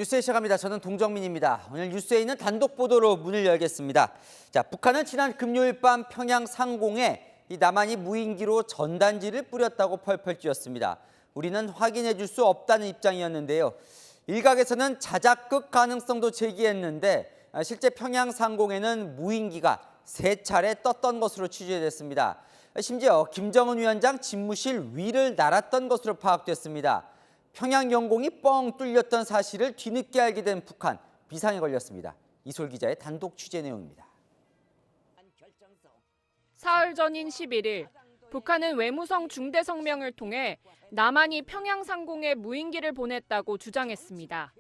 뉴스에 시작합니다. 저는 동정민입니다. 오늘 뉴스에 있는 단독 보도로 문을 열겠습니다. 자, 북한은 지난 금요일 밤 평양 상공에 남한이 무인기로 전단지를 뿌렸다고 펄펄 뛰었습니다. 우리는 확인해 줄 수 없다는 입장이었는데요. 일각에서는 자작극 가능성도 제기했는데 실제 평양 상공에는 무인기가 3차례 떴던 것으로 취재됐습니다. 심지어 김정은 위원장 집무실 위를 날았던 것으로 파악됐습니다. 평양 영공이 뻥 뚫렸던 사실을 뒤늦게 알게 된 북한, 비상에 걸렸습니다. 이솔 기자의 단독 취재 내용입니다. 사흘 전인 11일, 북한은 외무성 중대 성명을 통해 남한이 평양 상공에 무인기를 보냈다고 주장했습니다.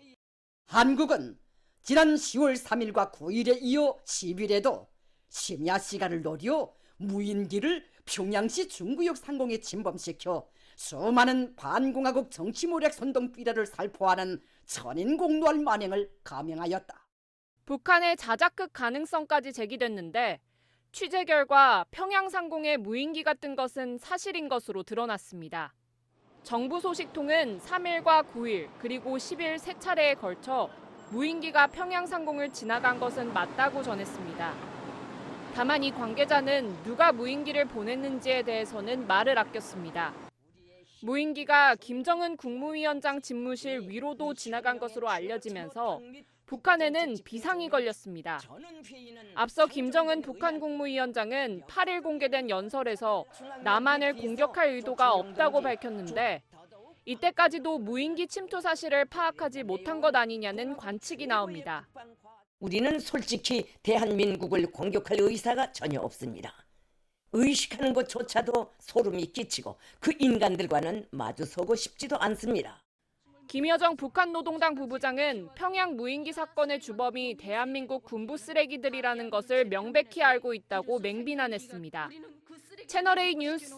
한국은 지난 10월 3일과 9일에 이어 10일에도 심야 시간을 노려 무인기를 평양시 중구역 상공에 침범시켜 수많은 반공화국 정치모략 선동 비례를 살포하는 천인공노할 만행을 감행하였다. 북한의 자작극 가능성까지 제기됐는데 취재 결과 평양 상공에 무인기가 뜬 것은 사실인 것으로 드러났습니다. 정부 소식통은 3일과 9일 그리고 10일 3차례에 걸쳐 무인기가 평양 상공을 지나간 것은 맞다고 전했습니다. 다만 이 관계자는 누가 무인기를 보냈는지에 대해서는 말을 아꼈습니다. 무인기가 김정은 국무위원장 집무실 위로도 지나간 것으로 알려지면서 북한에는 비상이 걸렸습니다. 앞서 김정은 북한 국무위원장은 8일 공개된 연설에서 남한을 공격할 의도가 없다고 밝혔는데 이때까지도 무인기 침투 사실을 파악하지 못한 것 아니냐는 관측이 나옵니다. 우리는 솔직히 대한민국을 공격할 의사가 전혀 없습니다. 의식하는 것조차도 소름이 끼치고 그 인간들과는 마주서고 싶지도 않습니다. 김여정 북한 노동당 부부장은 평양 무인기 사건의 주범이 대한민국 군부 쓰레기들이라는 것을 명백히 알고 있다고 맹비난했습니다. 채널A 뉴스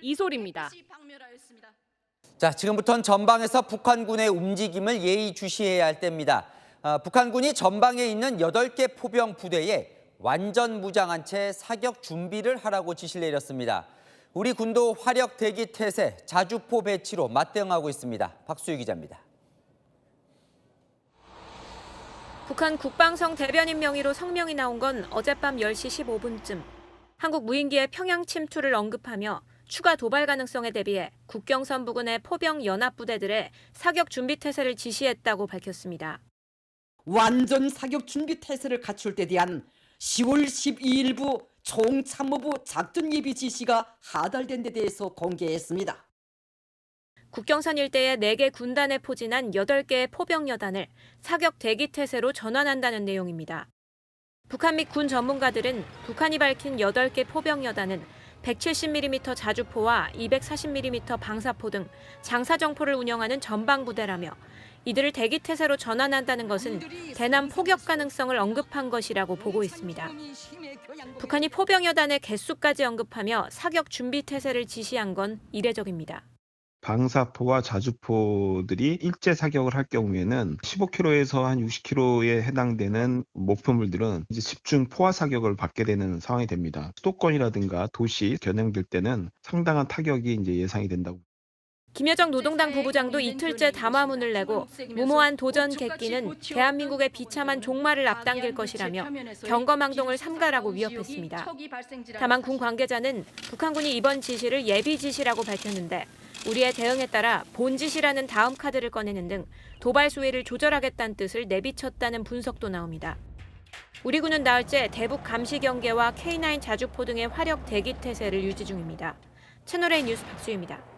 이솔입니다. 자, 지금부터는 전방에서 북한군의 움직임을 예의주시해야 할 때입니다. 북한군이 전방에 있는 8개 포병 부대에 완전 무장한 채 사격 준비를 하라고 지시를 내렸습니다. 우리 군도 화력 대기 태세, 자주포 배치로 맞대응하고 있습니다. 박수희 기자입니다. 북한 국방성 대변인 명의로 성명이 나온 건 어젯밤 10시 15분쯤. 한국 무인기의 평양 침투를 언급하며 추가 도발 가능성에 대비해 국경선 부근의 포병 연합부대들의 사격 준비 태세를 지시했다고 밝혔습니다. 완전 사격 준비 태세를 갖출 때 대한 10월 12일부 총참모부 작전 예비 지시가 하달된 데 대해서 공개했습니다. 국경선 일대에 4개 군단에 포진한 8개의 포병 여단을 사격 대기 태세로 전환한다는 내용입니다. 북한 및 군 전문가들은 북한이 밝힌 8개 포병 여단은 170mm 자주포와 240mm 방사포 등 장사정포를 운영하는 전방부대라며 이들을 대기 태세로 전환한다는 것은 대남 포격 가능성을 언급한 것이라고 보고 있습니다. 북한이 포병 여단의 개수까지 언급하며 사격 준비 태세를 지시한 건 이례적입니다. 방사포와 자주포들이 일제 사격을 할 경우에는 15km에서 한 60km에 해당되는 목표물들은 이제 집중 포화 사격을 받게 되는 상황이 됩니다. 수도권이라든가 도시 겨냥될 때는 상당한 타격이 이제 예상이 된다고. 김여정 노동당 부부장도 이틀째 담화문을 내고 무모한 도전 객기는 대한민국의 비참한 종말을 앞당길 것이라며 경검항동을 삼가라고 위협했습니다. 다만 군 관계자는 북한군이 이번 지시를 예비 지시라고 밝혔는데 우리의 대응에 따라 본지시라는 다음 카드를 꺼내는 등 도발 수위를 조절하겠다는 뜻을 내비쳤다는 분석도 나옵니다. 우리 군은 나흘째 대북 감시 경계와 K9 자주포 등의 화력 대기 태세를 유지 중입니다. 채널A 뉴스 박수희입니다.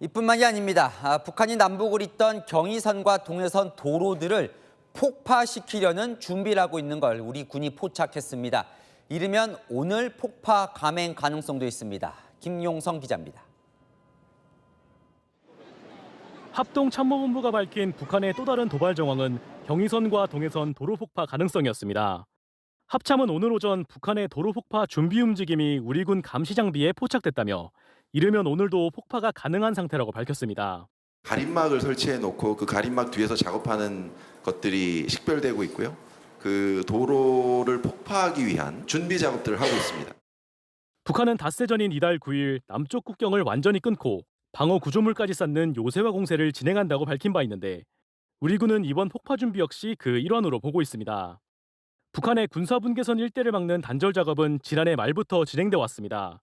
이뿐만이 아닙니다. 북한이 남북을 잇던 경의선과 동해선 도로들을 폭파시키려는 준비를 하고 있는 걸 우리 군이 포착했습니다. 이르면 오늘 폭파 감행 가능성도 있습니다. 김용성 기자입니다. 합동참모본부가 밝힌 북한의 또 다른 도발 정황은 경의선과 동해선 도로 폭파 가능성이었습니다. 합참은 오늘 오전 북한의 도로 폭파 준비 움직임이 우리 군 감시 장비에 포착됐다며 이르면 오늘도 폭파가 가능한 상태라고 밝혔습니다. 가림막을 설치해 놓고 그 가림막 뒤에서 작업하는 것들이 식별되고 있고요. 그 도로를 폭파하기 위한 준비 작업들을 하고 있습니다. 북한은 닷새 전인 이달 9일 남쪽 국경을 완전히 끊고 방어 구조물까지 쌓는 요새화 공세를 진행한다고 밝힌 바 있는데 우리 군은 이번 폭파 준비 역시 그 일환으로 보고 있습니다. 북한의 군사분계선 일대를 막는 단절 작업은 지난해 말부터 진행돼 왔습니다.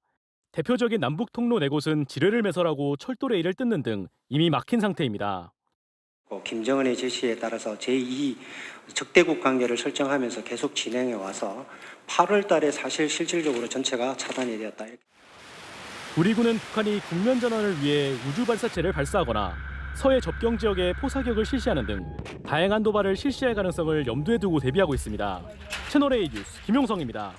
대표적인 남북 통로 4곳은 지뢰를 매설하고 철도 레일을 뜯는 등 이미 막힌 상태입니다. 김정은의 제시에 따라서 제2 적대국 관계를 설정하면서 계속 진행해 와서 8월 달에 사실 실질적으로 전체가 차단이 되었다. 우리 군은 북한이 국면 전환을 위해 우주 발사체를 발사하거나 서해 접경 지역에 포사격을 실시하는 등 다양한 도발을 실시할 가능성을 염두에 두고 대비하고 있습니다. 채널A 뉴스 김용성입니다.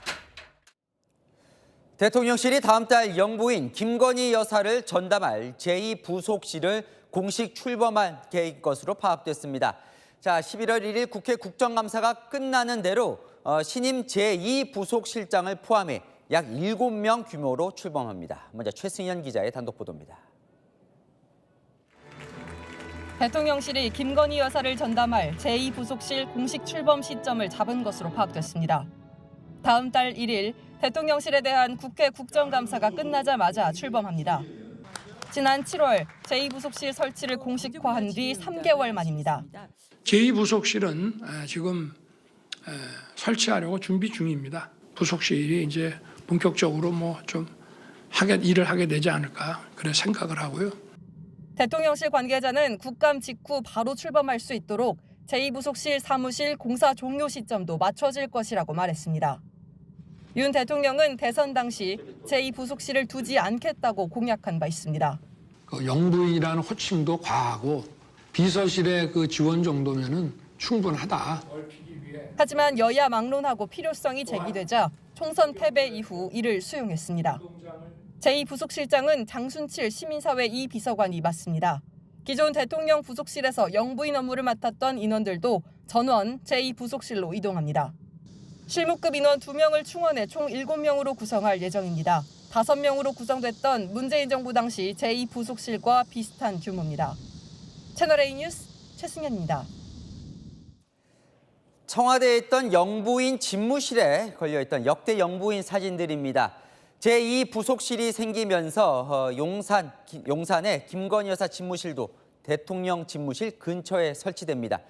대통령실이 다음 달 영부인 김건희 여사를 전담할 제2부속실을 공식 출범할 계획인 것으로 파악됐습니다. 자, 11월 1일 국회 국정감사가 끝나는 대로 신임 제2부속실장을 포함해 약 7명 규모로 출범합니다. 먼저 최승현 기자의 단독 보도입니다. 대통령실이 김건희 여사를 전담할 제2부속실 공식 출범 시점을 잡은 것으로 파악됐습니다. 다음 달 1일 대통령실에 대한 국회 국정감사가 끝나자마자 출범합니다. 지난 7월 제2부속실 설치를 공식화한 뒤 3개월 만입니다. 제2부속실은 지금 설치하려고 준비 중입니다. 부속실이 이제 본격적으로 좀 일을 하게 되지 않을까 그런 생각을 하고요. 대통령실 관계자는 국감 직후 바로 출범할 수 있도록 제2부속실 사무실 공사 종료 시점도 맞춰질 것이라고 말했습니다. 윤 대통령은 대선 당시 제2부속실을 두지 않겠다고 공약한 바 있습니다. 영부인이라는 호칭도 과하고 비서실의 그 지원 정도면은 충분하다. 하지만 여야 막론하고 필요성이 제기되자 총선 패배 이후 이를 수용했습니다. 제2부속실장은 장순칠 시민사회 2비서관이 맡습니다. 기존 대통령 부속실에서 영부인 업무를 맡았던 인원들도 전원 제2부속실로 이동합니다. 실무급 인원 2명을 충원해 총 7명으로 구성할 예정입니다. 5명으로 구성됐던 문재인 정부 당시 제2부속실과 비슷한 규모입니다. 채널A 뉴스 최승현입니다. 청와대에 있던 영부인 집무실에 걸려있던 역대 영부인 사진들입니다. 제2부속실이 생기면서 용산의 김건희 여사 집무실도 대통령 집무실 근처에 설치됩니다.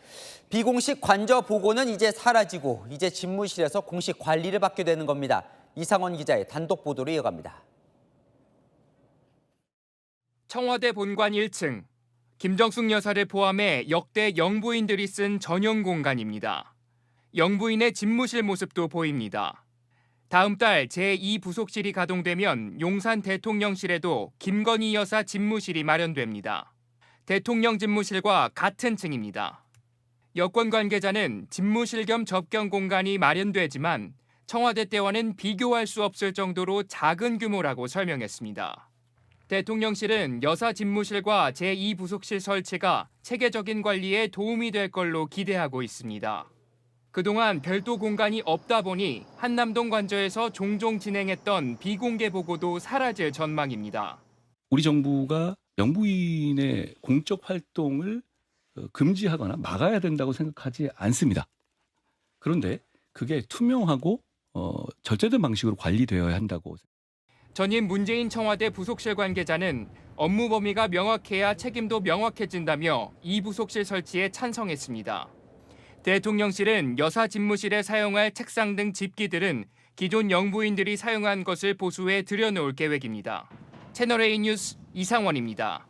비공식 관저 보고는 이제 사라지고 이제 집무실에서 공식 관리를 받게 되는 겁니다. 이상원 기자의 단독 보도로 이어갑니다. 청와대 본관 1층, 김정숙 여사를 포함해 역대 영부인들이 쓴 전용 공간입니다. 영부인의 집무실 모습도 보입니다. 다음 달 제2부속실이 가동되면 용산 대통령실에도 김건희 여사 집무실이 마련됩니다. 대통령 집무실과 같은 층입니다. 여권 관계자는 집무실 겸 접경 공간이 마련되지만 청와대 때와는 비교할 수 없을 정도로 작은 규모라고 설명했습니다. 대통령실은 여사 집무실과 제2부속실 설치가 체계적인 관리에 도움이 될 걸로 기대하고 있습니다. 그동안 별도 공간이 없다 보니 한남동 관저에서 종종 진행했던 비공개 보고도 사라질 전망입니다. 우리 정부가 영부인의 공적 활동을 금지하거나 막아야 된다고 생각하지 않습니다. 그런데 그게 투명하고 절제된 방식으로 관리되어야 한다고. 전임 문재인 청와대 부속실 관계자는 업무 범위가 명확해야 책임도 명확해진다며 이 부속실 설치에 찬성했습니다. 대통령실은 여사 집무실에 사용할 책상 등 집기들은 기존 영부인들이 사용한 것을 보수해 들여놓을 계획입니다. 채널A 뉴스 이상원입니다.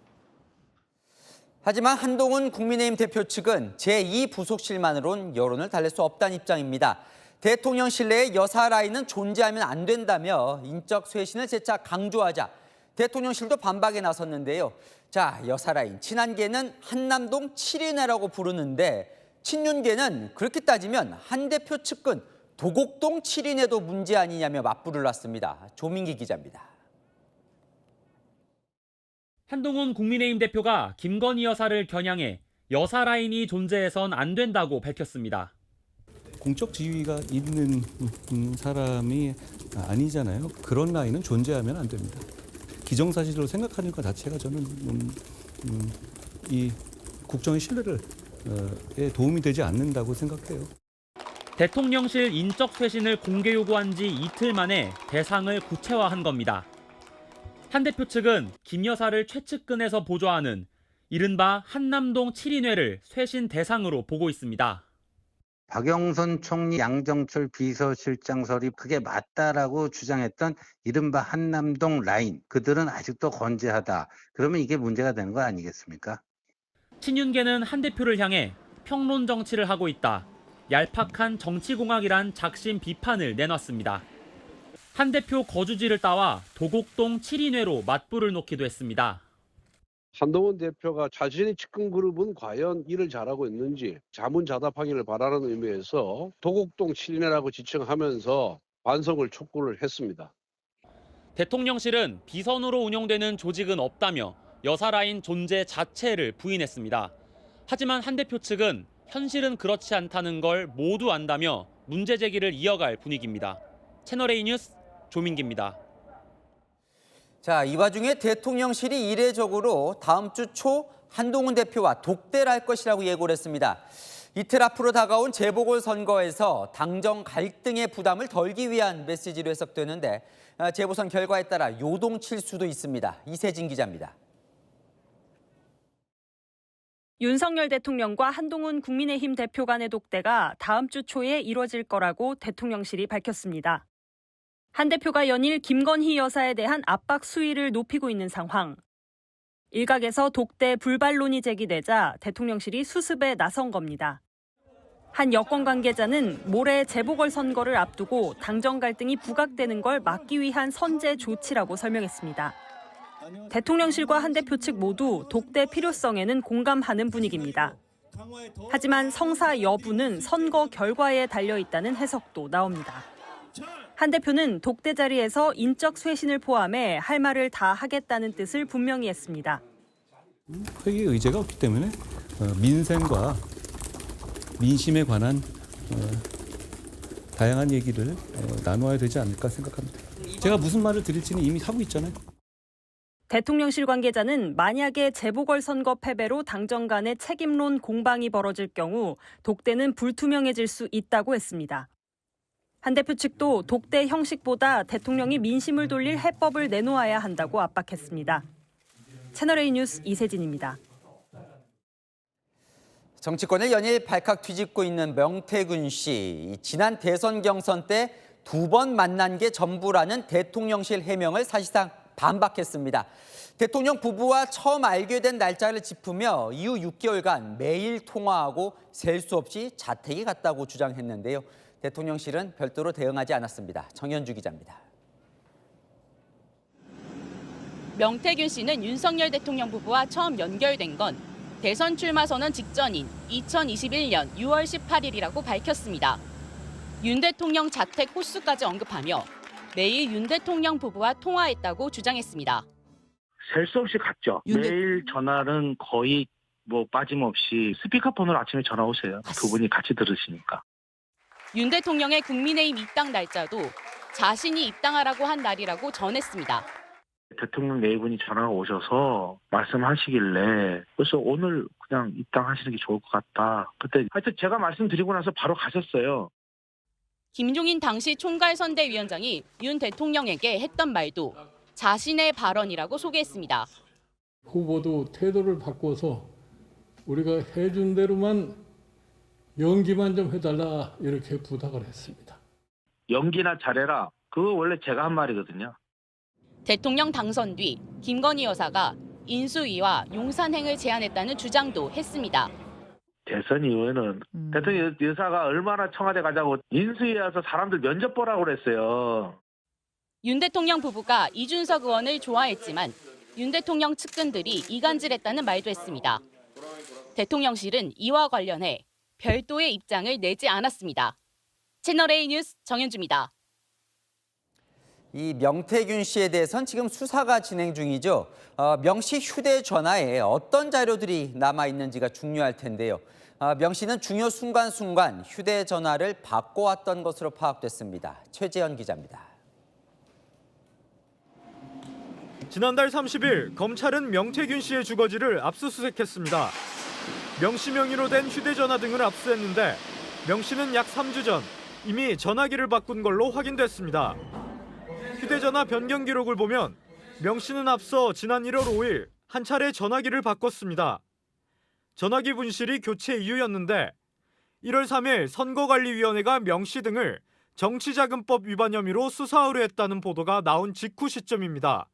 하지만 한동훈 국민의힘 대표 측은 제2부속실만으론 여론을 달랠 수 없다는 입장입니다. 대통령실 내에 여사 라인은 존재하면 안 된다며 인적 쇄신을 재차 강조하자 대통령실도 반박에 나섰는데요. 자, 여사 라인, 친한계는 한남동 7인회라고 부르는데 친윤계는 그렇게 따지면 한 대표 측근 도곡동 7인회도 문제 아니냐며 맞불을 놨습니다. 조민기 기자입니다. 한동훈 국민의힘 대표가 김건희 여사를 겨냥해 여사 라인이 존재해선 안 된다고 밝혔습니다. 공적 지위가 있는 사람이 아니잖아요. 그런 라인은 존재하면 안 됩니다. 기정사실로 생각하는 것 자체가 저는 이 국정의 신뢰에 도움이 되지 않는다고 생각해요. 대통령실 인적 쇄신을 공개 요구한 지 이틀 만에 대상을 구체화한 겁니다. 한 대표 측은 김 여사를 최측근에서 보좌하는 이른바 한남동 7인회를 쇄신 대상으로 보고 있습니다. 박영선 총리, 양정철 비서실장설이 그게 맞다라고 주장했던 이른바 한남동 라인, 그들은 아직도 건재하다. 그러면 이게 문제가 되는 거 아니겠습니까? 친윤계는 한 대표를 향해 평론 정치를 하고 있다. 얄팍한 정치공학이란 작심 비판을 내놨습니다. 한 대표 거주지를 따와 도곡동 7인회로 맞불을 놓기도 했습니다. 한동훈 대표가 자신의 측근 그룹은 과연 일을 잘하고 있는지 자문자답하기를 바라는 의미에서 도곡동 7인회라고 지칭하면서 반성을 촉구를 했습니다. 대통령실은 비선으로 운영되는 조직은 없다며 여사 라인 존재 자체를 부인했습니다. 하지만 한 대표 측은 현실은 그렇지 않다는 걸 모두 안다며 문제 제기를 이어갈 분위기입니다. 채널A 뉴스 조민기입니다. 자, 이 와중에 대통령실이 이례적으로 다음 주 초 한동훈 대표와 독대를 할 것이라고 예고를 했습니다. 이틀 앞으로 다가온 재보궐선거에서 당정 갈등의 부담을 덜기 위한 메시지로 해석되는데 재보선 결과에 따라 요동칠 수도 있습니다. 이세진 기자입니다. 윤석열 대통령과 한동훈 국민의힘 대표 간의 독대가 다음 주 초에 이뤄질 거라고 대통령실이 밝혔습니다. 한 대표가 연일 김건희 여사에 대한 압박 수위를 높이고 있는 상황. 일각에서 독대 불발론이 제기되자 대통령실이 수습에 나선 겁니다. 한 여권 관계자는 모레 재보궐선거를 앞두고 당정 갈등이 부각되는 걸 막기 위한 선제 조치라고 설명했습니다. 대통령실과 한 대표 측 모두 독대 필요성에는 공감하는 분위기입니다. 하지만 성사 여부는 선거 결과에 달려있다는 해석도 나옵니다. 한 대표는 독대 자리에서 인적 쇄신을 포함해 할 말을 다 하겠다는 뜻을 분명히 했습니다. 회의 의제가 없기 때문에 민생과 민심에 관한 다양한 얘기를 나눠야 되지 않을까 생각합니다. 제가 무슨 말을 드릴지는 이미 하고 있잖아요. 대통령실 관계자는 만약에 재보궐선거 패배로 당정 간의 책임론 공방이 벌어질 경우 독대는 불투명해질 수 있다고 했습니다. 한 대표 측도 독대 형식보다 대통령이 민심을 돌릴 해법을 내놓아야 한다고 압박했습니다. 채널A 뉴스 이세진입니다. 정치권을 연일 발칵 뒤집고 있는 명태균 씨. 지난 대선 경선 때 2번 만난 게 전부라는 대통령실 해명을 사실상 반박했습니다. 대통령 부부와 처음 알게 된 날짜를 짚으며 이후 6개월간 매일 통화하고 셀 수 없이 자택에 갔다고 주장했는데요. 대통령실은 별도로 대응하지 않았습니다. 정현주 기자입니다. 명태균 씨는 윤석열 대통령 부부와 처음 연결된 건 대선 출마 선언 직전인 2021년 6월 18일이라고 밝혔습니다. 윤 대통령 자택 호수까지 언급하며 매일 윤 대통령 부부와 통화했다고 주장했습니다. 셀 수 없이 갔죠. 매일 전화는 거의 빠짐없이 스피커폰으로 아침에 전화 오세요. 두 분이 같이 들으시니까. 윤 대통령의 국민의힘 입당 날짜도 자신이 입당하라고 한 날이라고 전했습니다. 대통령 네 분이 전화가 오셔서 말씀하시길래 그래서 오늘 그냥 입당하시는 게 좋을 것 같다. 그때 하여튼 제가 말씀드리고 나서 바로 가셨어요. 김종인 당시 총괄선대위원장이 윤 대통령에게 했던 말도 자신의 발언이라고 소개했습니다. 후보도 태도를 바꿔서 우리가 해준 대로만 연기만 좀 해달라 이렇게 부탁을 했습니다. 연기나 잘해라. 그거 원래 제가 한 말이거든요. 대통령 당선 뒤 김건희 여사가 인수위와 용산행을 제안했다는 주장도 했습니다. 대선 이후에는 대통령 여사가 얼마나 청와대 가자고 인수위에 와서 사람들 면접 보라고 그랬어요. 윤 대통령 부부가 이준석 의원을 좋아했지만 윤 대통령 측근들이 이간질했다는 말도 했습니다. 대통령실은 이와 관련해 별도의 입장을 내지 않았습니다. 채널A 뉴스 정현주입니다. 이 명태균 씨에 대해선 지금 수사가 진행 중이죠. 명 씨 휴대전화에 어떤 자료들이 남아있는지가 중요할 텐데요. 명 씨는 중요 순간순간 휴대전화를 바꿔왔던 것으로 파악됐습니다. 최재현 기자입니다. 지난달 30일 검찰은 명태균 씨의 주거지를 압수수색했습니다. 명 씨 명의로 된 휴대전화 등을 압수했는데 명 씨는 약 3주 전 이미 전화기를 바꾼 걸로 확인됐습니다. 휴대전화 변경 기록을 보면 명 씨는 앞서 지난 1월 5일 한 차례 전화기를 바꿨습니다. 전화기 분실이 교체 이유였는데 1월 3일 선거관리위원회가 명 씨 등을 정치자금법 위반 혐의로 수사 의뢰했다는 보도가 나온 직후 시점입니다.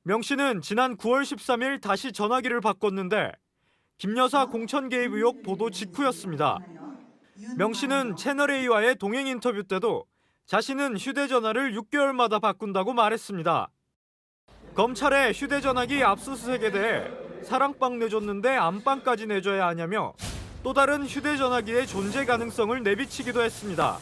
명 씨는 지난 9월 13일 다시 전화기를 바꿨는데 김 여사 공천 개입 의혹 보도 직후였습니다. 명 씨는 채널A와의 동행 인터뷰 때도 자신은 휴대전화를 6개월마다 바꾼다고 말했습니다. 검찰에 휴대전화기 압수수색에 대해 사랑방 내줬는데 안방까지 내줘야 하냐며 또 다른 휴대전화기의 존재 가능성을 내비치기도 했습니다.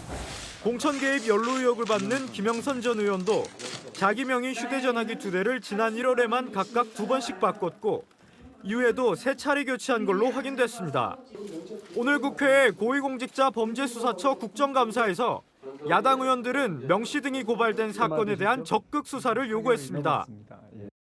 공천 개입 연루 의혹을 받는 김영선 전 의원도 자기 명의 휴대전화기 2대를 지난 1월에만 각각 2번씩 바꿨고 이후에도 3차례 교체한 걸로 확인됐습니다. 오늘 국회의 고위공직자 범죄수사처 국정감사에서 야당 의원들은 명 씨 등이 고발된 사건에 대한 적극 수사를 요구했습니다.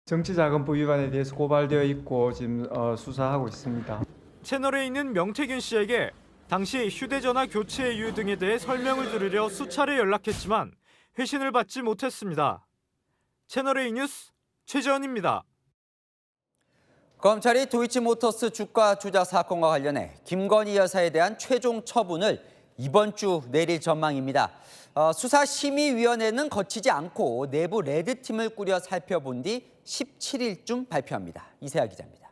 정치자금법 위반에 대해서 고발되어 있고 지금 수사하고 있습니다. 채널A는 명태균 씨에게 당시 휴대전화 교체 이유 등에 대해 설명을 들으려 수차례 연락했지만 회신을 받지 못했습니다. 채널A 뉴스 최재원입니다. 검찰이 도이치모터스 주가 조작 사건과 관련해 김건희 여사에 대한 최종 처분을 이번 주 내릴 전망입니다. 수사심의위원회는 거치지 않고 내부 레드팀을 꾸려 살펴본 뒤 17일쯤 발표합니다. 이세아 기자입니다.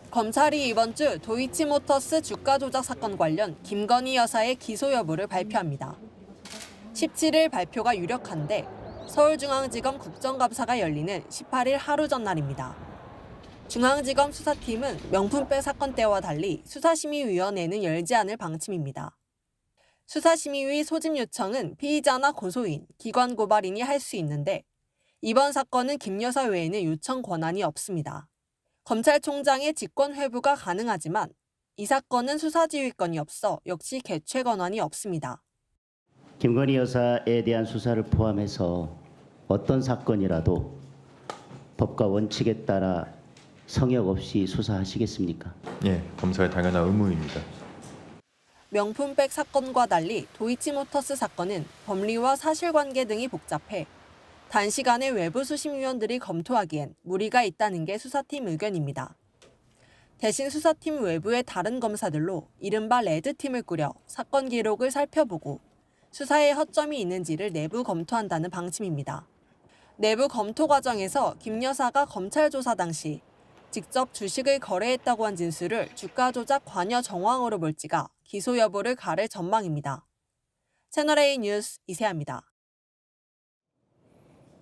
검찰이 이번 주 도이치모터스 주가 조작 사건 관련 김건희 여사의 기소 여부를 발표합니다. 17일 발표가 유력한데 서울중앙지검 국정감사가 열리는 18일 하루 전날입니다. 중앙지검 수사팀은 명품백 사건 때와 달리 수사심의위원회는 열지 않을 방침입니다. 수사심의위 소집 요청은 피의자나 고소인, 기관 고발인이 할 수 있는데 이번 사건은 김 여사 외에는 요청 권한이 없습니다. 검찰총장의 직권 회부가 가능하지만 이 사건은 수사지휘권이 없어 역시 개최 권한이 없습니다. 김건희 여사에 대한 수사를 포함해서 어떤 사건이라도 법과 원칙에 따라 성역 없이 수사하시겠습니까? 예, 검사의 당연한 의무입니다. 명품백 사건과 달리 도이치모터스 사건은 법리와 사실관계 등이 복잡해 단시간에 외부 수심위원들이 검토하기엔 무리가 있다는 게 수사팀 의견입니다. 대신 수사팀 외부의 다른 검사들로 이른바 레드팀을 꾸려 사건 기록을 살펴보고 수사에 허점이 있는지를 내부 검토한다는 방침입니다. 내부 검토 과정에서 김 여사가 검찰 조사 당시 직접 주식을 거래했다고 한 진술을 주가 조작 관여 정황으로 볼지가 기소 여부를 가를 전망입니다. 채널A 뉴스 이세아입니다.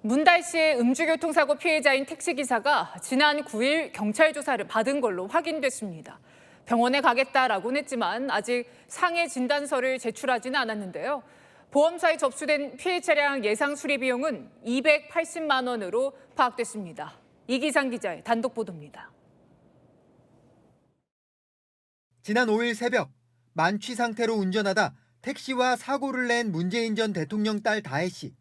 문달 씨의 음주교통사고 피해자인 택시기사가 지난 9일 경찰 조사를 받은 걸로 확인됐습니다. 병원에 가겠다라고는 했지만 아직 상해 진단서를 제출하지는 않았는데요. 보험사에 접수된 피해 차량 예상 수리 비용은 280만 원으로 파악됐습니다. 이기상 기자의 단독 보도입니다. 지난 5일 새벽 만취 상태로 운전하다 택시와 사고를 낸 문재인 전 대통령 딸 다혜 씨.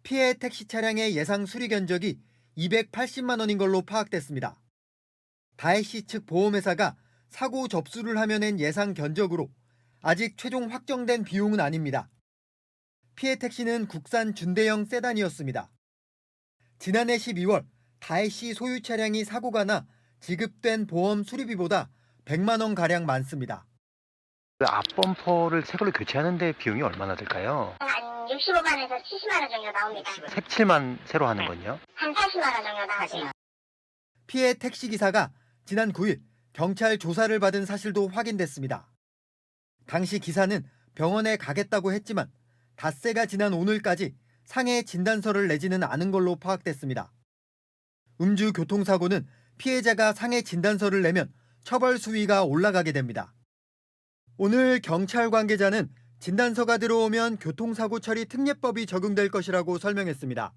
피해 택시 차량의 예상 수리 견적이 280만 원인 걸로 파악됐습니다. 다혜 씨 측 보험회사가 사고 접수를 하며 낸 예상 견적으로 아직 최종 확정된 비용은 아닙니다. 피해 택시는 국산 준대형 세단이었습니다. 지난해 12월 다혜 씨 소유 차량이 사고가 나 지급된 보험 수리비보다 100만 원가량 많습니다. 앞범퍼를 새 걸로 교체하는데 비용이 얼마나 들까요? 한 65만에서 70만 원 정도 나옵니다. 색칠만 새로 하는 건요? 한 40만 원 정도 나가죠. 피해 택시기사가 지난 9일 경찰 조사를 받은 사실도 확인됐습니다. 당시 기사는 병원에 가겠다고 했지만 닷새가 지난 오늘까지 상해 진단서를 내지는 않은 걸로 파악됐습니다. 음주 교통사고는 피해자가 상해 진단서를 내면 처벌 수위가 올라가게 됩니다. 오늘 경찰 관계자는 진단서가 들어오면 교통사고 처리 특례법이 적용될 것이라고 설명했습니다.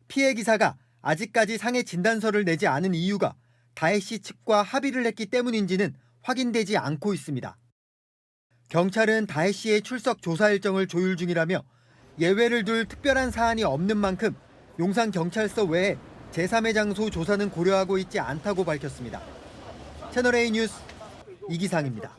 피해 기사가 아직까지 상해 진단서를 내지 않은 이유가 다혜 씨 측과 합의를 했기 때문인지는 확인되지 않고 있습니다. 경찰은 다혜 씨의 출석 조사 일정을 조율 중이라며 예외를 둘 특별한 사안이 없는 만큼 용산경찰서 외에 제3의 장소 조사는 고려하고 있지 않다고 밝혔습니다. 채널A 뉴스 이기상입니다.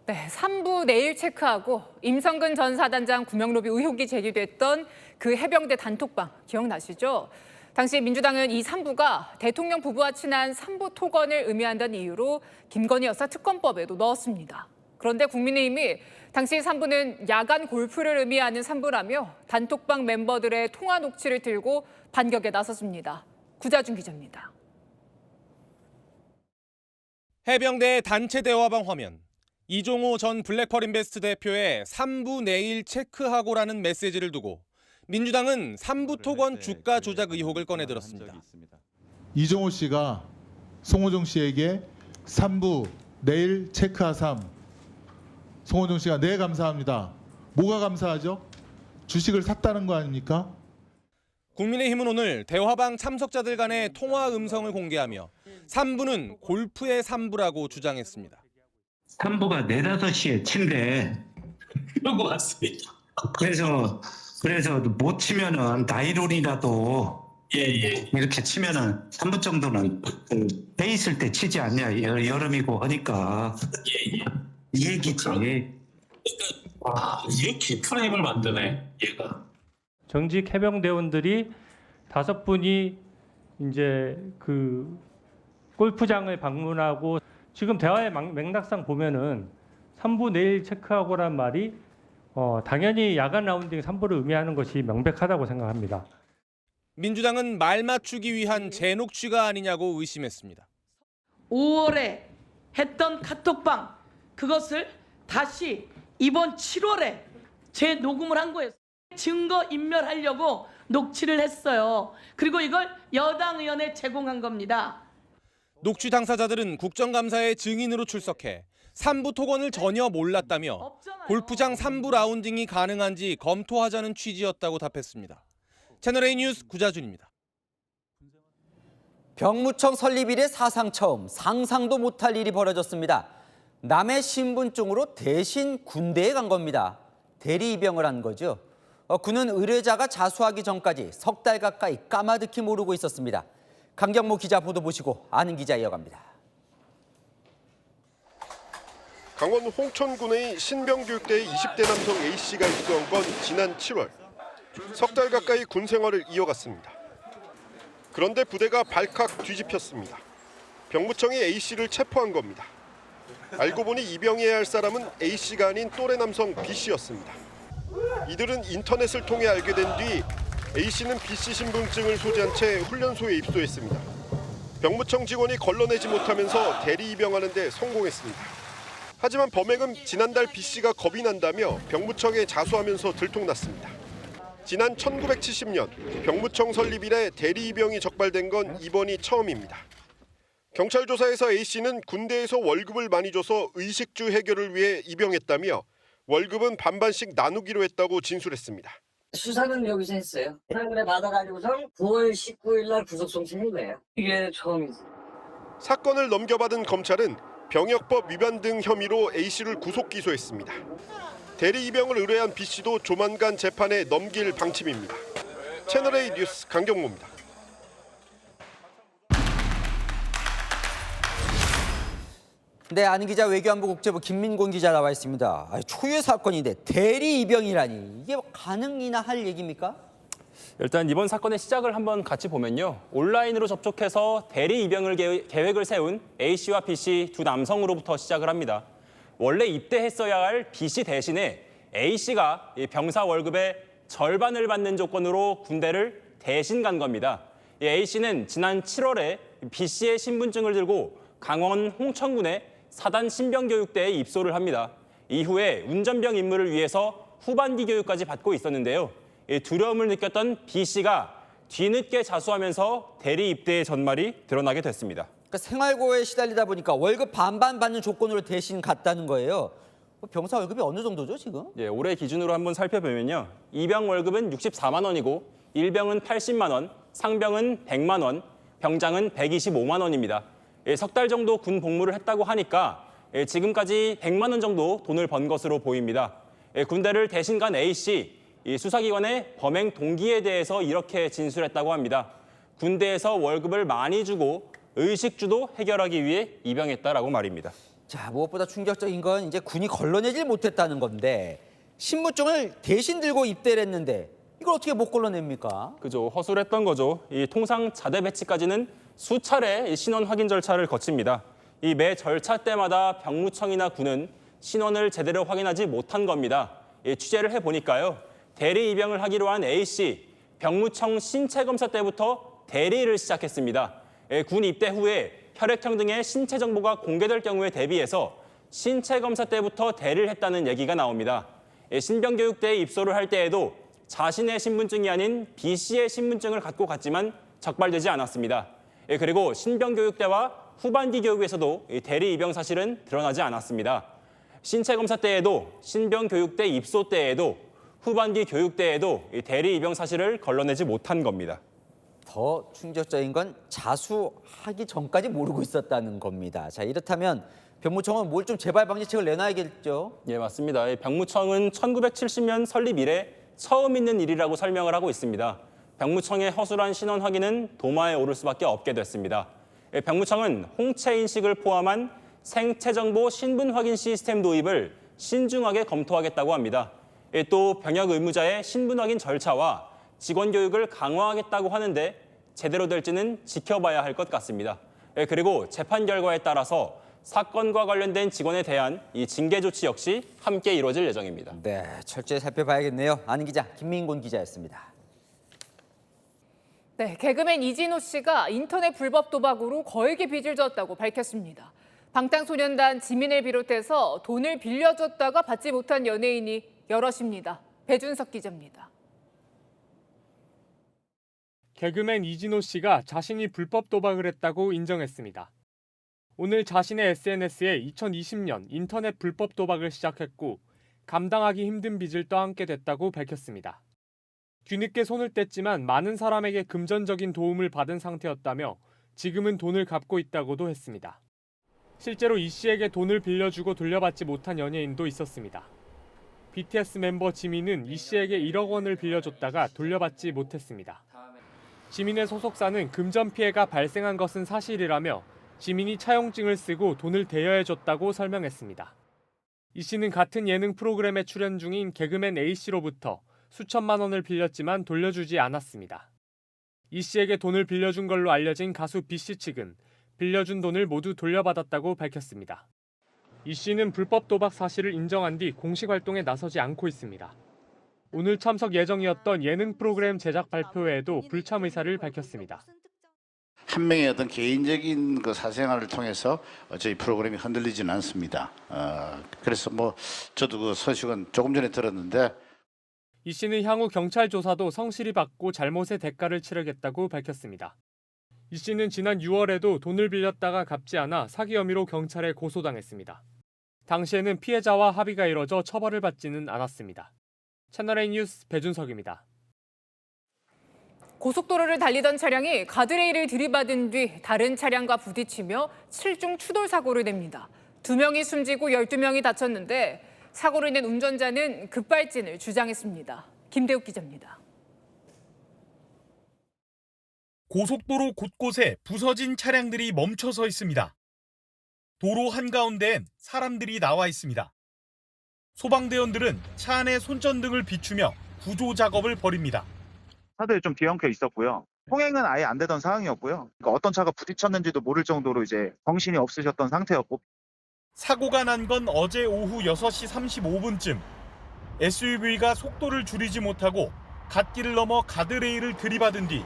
네, 3부 내일 체크하고 임성근 전 사단장 구명로비 의혹이 제기됐던 그 해병대 단톡방 기억나시죠? 당시 민주당은 이 3부가 대통령 부부와 친한 3부 토건을 의미한다는 이유로 김건희 여사 특검법에도 넣었습니다. 그런데 국민의힘이 당시 3부는 야간 골프를 의미하는 3부라며 단톡방 멤버들의 통화 녹취를 들고 반격에 나섰습니다. 구자준 기자입니다. 해병대 단체 대화방 화면. 이종호 전 블랙펄 인베스트 대표의 3부 내일 체크하고라는 메시지를 두고 민주당은 3부 토건 주가 조작 의혹을 꺼내들었습니다. 이종호 씨가 송호정 씨에게 3부 내일 체크하삼. 송호정 씨가 네 감사합니다. 뭐가 감사하죠? 주식을 샀다는 거 아닙니까? 국민의힘은 오늘 대화방 참석자들 간의 통화 음성을 공개하며 3부는 골프의 3부라고 주장했습니다. 3부가 4, 5시에 친대. 그런 것 같습니다. 그래서 못 치면은 나이론이라도 이렇게 치면은 3부 정도는 돼 있을 때 치지 않냐. 여름이고 하니까 이 얘기지. 이렇게 프레임을 만드네 얘가. 정직 해병대원들이 5분이 이제 그 골프장을 방문하고 지금 대화의 맥락상 보면은 3부 내일 체크하고란 말이 당연히 야간 라운딩 3부를 의미하는 것이 명백하다고 생각합니다. 민주당은 말 맞추기 위한 재녹취가 아니냐고 의심했습니다. 5월에 했던 카톡방 그것을 다시 이번 7월에 재녹음을 한 거예요. 증거 인멸하려고 녹취를 했어요. 그리고 이걸 여당 의원에 제공한 겁니다. 녹취 당사자들은 국정감사에 증인으로 출석해 3부 토건을 전혀 몰랐다며 골프장 3부 라운딩이 가능한지 검토하자는 취지였다고 답했습니다. 채널A 뉴스 구자준입니다. 병무청 설립 이래 사상 처음 상상도 못할 일이 벌어졌습니다. 남의 신분증으로 대신 군대에 간 겁니다. 대리 입영을 한 거죠. 군은 의뢰자가 자수하기 전까지 석 달 가까이 까마득히 모르고 있었습니다. 강경모 기자 보도 보시고 아는 기자 이어갑니다. 강원 홍천군의 신병교육대의 20대 남성 A씨가 입소한 건 지난 7월. 석 달 가까이 군 생활을 이어갔습니다. 그런데 부대가 발칵 뒤집혔습니다. 병무청이 A씨를 체포한 겁니다. 알고 보니 입영해야 할 사람은 A씨가 아닌 또래 남성 B씨였습니다. 이들은 인터넷을 통해 알게 된 뒤 A씨는 B씨 신분증을 소지한 채 훈련소에 입소했습니다. 병무청 직원이 걸러내지 못하면서 대리 입영하는 데 성공했습니다. 하지만 범행은 지난달 B씨가 겁이 난다며 병무청에 자수하면서 들통났습니다. 지난 1970년 병무청 설립 이래 대리 입영이 적발된 건 이번이 처음입니다. 경찰 조사에서 A씨는 군대에서 월급을 많이 줘서 의식주 해결을 위해 입영했다며 월급은 반반씩 나누기로 했다고 진술했습니다. 수사는 여기서 했어요. 상근에 받아가지고선 9월 19일 날 구속 송치한 거예요. 이게 처음이지. 사건을 넘겨받은 검찰은 병역법 위반 등 혐의로 A씨를 구속 기소했습니다. 대리 입영을 의뢰한 B씨도 조만간 재판에 넘길 방침입니다. 채널A 뉴스 강경모입니다. 네, 아는 기자 외교안보 국제부 김민곤 기자 나와 있습니다. 초유의 사건인데 대리 입영이라니 이게 가능이나 할 얘기입니까? 일단 이번 사건의 시작을 한번 같이 보면요. 온라인으로 접촉해서 대리 입영을 계획을 세운 A씨와 B씨 두 남성으로부터 시작을 합니다. 원래 입대했어야 할 B씨 대신에 A씨가 병사 월급의 절반을 받는 조건으로 군대를 대신 간 겁니다. A씨는 지난 7월에 B씨의 신분증을 들고 강원 홍천군의 사단 신병교육대에 입소를 합니다. 이후에 운전병 임무를 위해서 후반기 교육까지 받고 있었는데요. 두려움을 느꼈던 B씨가 뒤늦게 자수하면서 대리 입대의 전말이 드러나게 됐습니다. 그러니까 생활고에 시달리다 보니까 월급 반반 받는 조건으로 대신 갔다는 거예요. 병사 월급이 어느 정도죠 지금? 예, 올해 기준으로 한번 살펴보면요. 입영 월급은 64만 원이고 일병은 80만 원, 상병은 100만 원, 병장은 125만 원입니다. 석 달 정도 군 복무를 했다고 하니까 지금까지 100만 원 정도 돈을 번 것으로 보입니다. 군대를 대신 간 A씨, 수사기관의 범행 동기에 대해서 이렇게 진술했다고 합니다. 군대에서 월급을 많이 주고 의식주도 해결하기 위해 입영했다라고 말입니다. 자, 무엇보다 충격적인 건 이제 군이 걸러내질 못했다는 건데 신분증을 대신 들고 입대를 했는데 이걸 어떻게 못 걸러냅니까? 그죠. 허술했던 거죠. 이 통상 자대 배치까지는 수차례 이 신원 확인 절차를 거칩니다. 이 매 절차 때마다 병무청이나 군은 신원을 제대로 확인하지 못한 겁니다. 취재를 해보니까요. 대리 입영을 하기로 한 A씨, 병무청 신체 검사 때부터 대리를 시작했습니다. 군 입대 후에 혈액형 등의 신체 정보가 공개될 경우에 대비해서 신체 검사 때부터 대리를 했다는 얘기가 나옵니다. 신병교육대에 입소를 할 때에도 자신의 신분증이 아닌 B씨의 신분증을 갖고 갔지만 적발되지 않았습니다. 그리고 신병교육대와 후반기 교육에서도 대리 입영 사실은 드러나지 않았습니다. 신체 검사 때에도 신병교육대 입소 때에도 후반기 교육 때에도 대리 입영 사실을 걸러내지 못한 겁니다. 더 충격적인 건 자수하기 전까지 모르고 있었다는 겁니다. 자, 이렇다면 병무청은 뭘 좀 재발 방지책을 내놔야겠죠? 예, 맞습니다. 병무청은 1970년 설립 이래 처음 있는 일이라고 설명을 하고 있습니다. 병무청의 허술한 신원 확인은 도마에 오를 수밖에 없게 됐습니다. 병무청은 홍채 인식을 포함한 생체 정보 신분 확인 시스템 도입을 신중하게 검토하겠다고 합니다. 또 병역 의무자의 신분 확인 절차와 직원 교육을 강화하겠다고 하는데 제대로 될지는 지켜봐야 할 것 같습니다. 그리고 재판 결과에 따라서 사건과 관련된 직원에 대한 이 징계 조치 역시 함께 이루어질 예정입니다. 네, 철저히 살펴봐야겠네요. 아는 기자 김민곤 기자였습니다. 네, 개그맨 이진호 씨가 인터넷 불법 도박으로 거액의 빚을 졌다고 밝혔습니다. 방탄소년단 지민을 비롯해서 돈을 빌려줬다가 받지 못한 연예인이 여럿입니다. 배준석 기자입니다. 개그맨 이진호 씨가 자신이 불법 도박을 했다고 인정했습니다. 오늘 자신의 SNS에 2020년 인터넷 불법 도박을 시작했고 감당하기 힘든 빚을 떠안게 됐다고 밝혔습니다. 뒤늦게 손을 뗐지만 많은 사람에게 금전적인 도움을 받은 상태였다며 지금은 돈을 갚고 있다고도 했습니다. 실제로 이 씨에게 돈을 빌려주고 돌려받지 못한 연예인도 있었습니다. BTS 멤버 지민은 이 씨에게 1억 원을 빌려줬다가 돌려받지 못했습니다. 지민의 소속사는 금전 피해가 발생한 것은 사실이라며 지민이 차용증을 쓰고 돈을 대여해줬다고 설명했습니다. 이 씨는 같은 예능 프로그램에 출연 중인 개그맨 A씨로부터 수천만 원을 빌렸지만 돌려주지 않았습니다. 이 씨에게 돈을 빌려준 걸로 알려진 가수 B씨 측은 빌려준 돈을 모두 돌려받았다고 밝혔습니다. 이 씨는 불법 도박 사실을 인정한 뒤 공식 활동에 나서지 않고 있습니다. 오늘 참석 예정이었던 예능 프로그램 제작 발표회에도 불참 의사를 밝혔습니다. 한 명의 어떤 개인적인 그 사생활을 통해서 저희 프로그램이 흔들리지는 않습니다. 그래서 저도 그 소식은 조금 전에 들었는데 이 씨는 향후 경찰 조사도 성실히 받고 잘못의 대가를 치르겠다고 밝혔습니다. 이 씨는 지난 6월에도 돈을 빌렸다가 갚지 않아 사기 혐의로 경찰에 고소당했습니다. 당시에는 피해자와 합의가 이뤄져 처벌을 받지는 않았습니다. 채널A 뉴스 배준석입니다. 고속도로를 달리던 차량이 가드레일을 들이받은 뒤 다른 차량과 부딪히며 7중 추돌 사고를 냅니다. 2명이 숨지고 12명이 다쳤는데 사고로 인한 운전자는 급발진을 주장했습니다. 김대욱 기자입니다. 고속도로 곳곳에 부서진 차량들이 멈춰서 있습니다. 도로 한가운데엔 사람들이 나와 있습니다. 소방대원들은 차 안에 손전등을 비추며 구조 작업을 벌입니다. 차들이 좀 뒤엉켜 있었고요. 통행은 아예 안 되던 상황이었고요. 그러니까 어떤 차가 부딪혔는지도 모를 정도로 이제 정신이 없으셨던 상태였고. 사고가 난 건 어제 오후 6시 35분쯤. SUV가 속도를 줄이지 못하고 갓길을 넘어 가드레일을 들이받은 뒤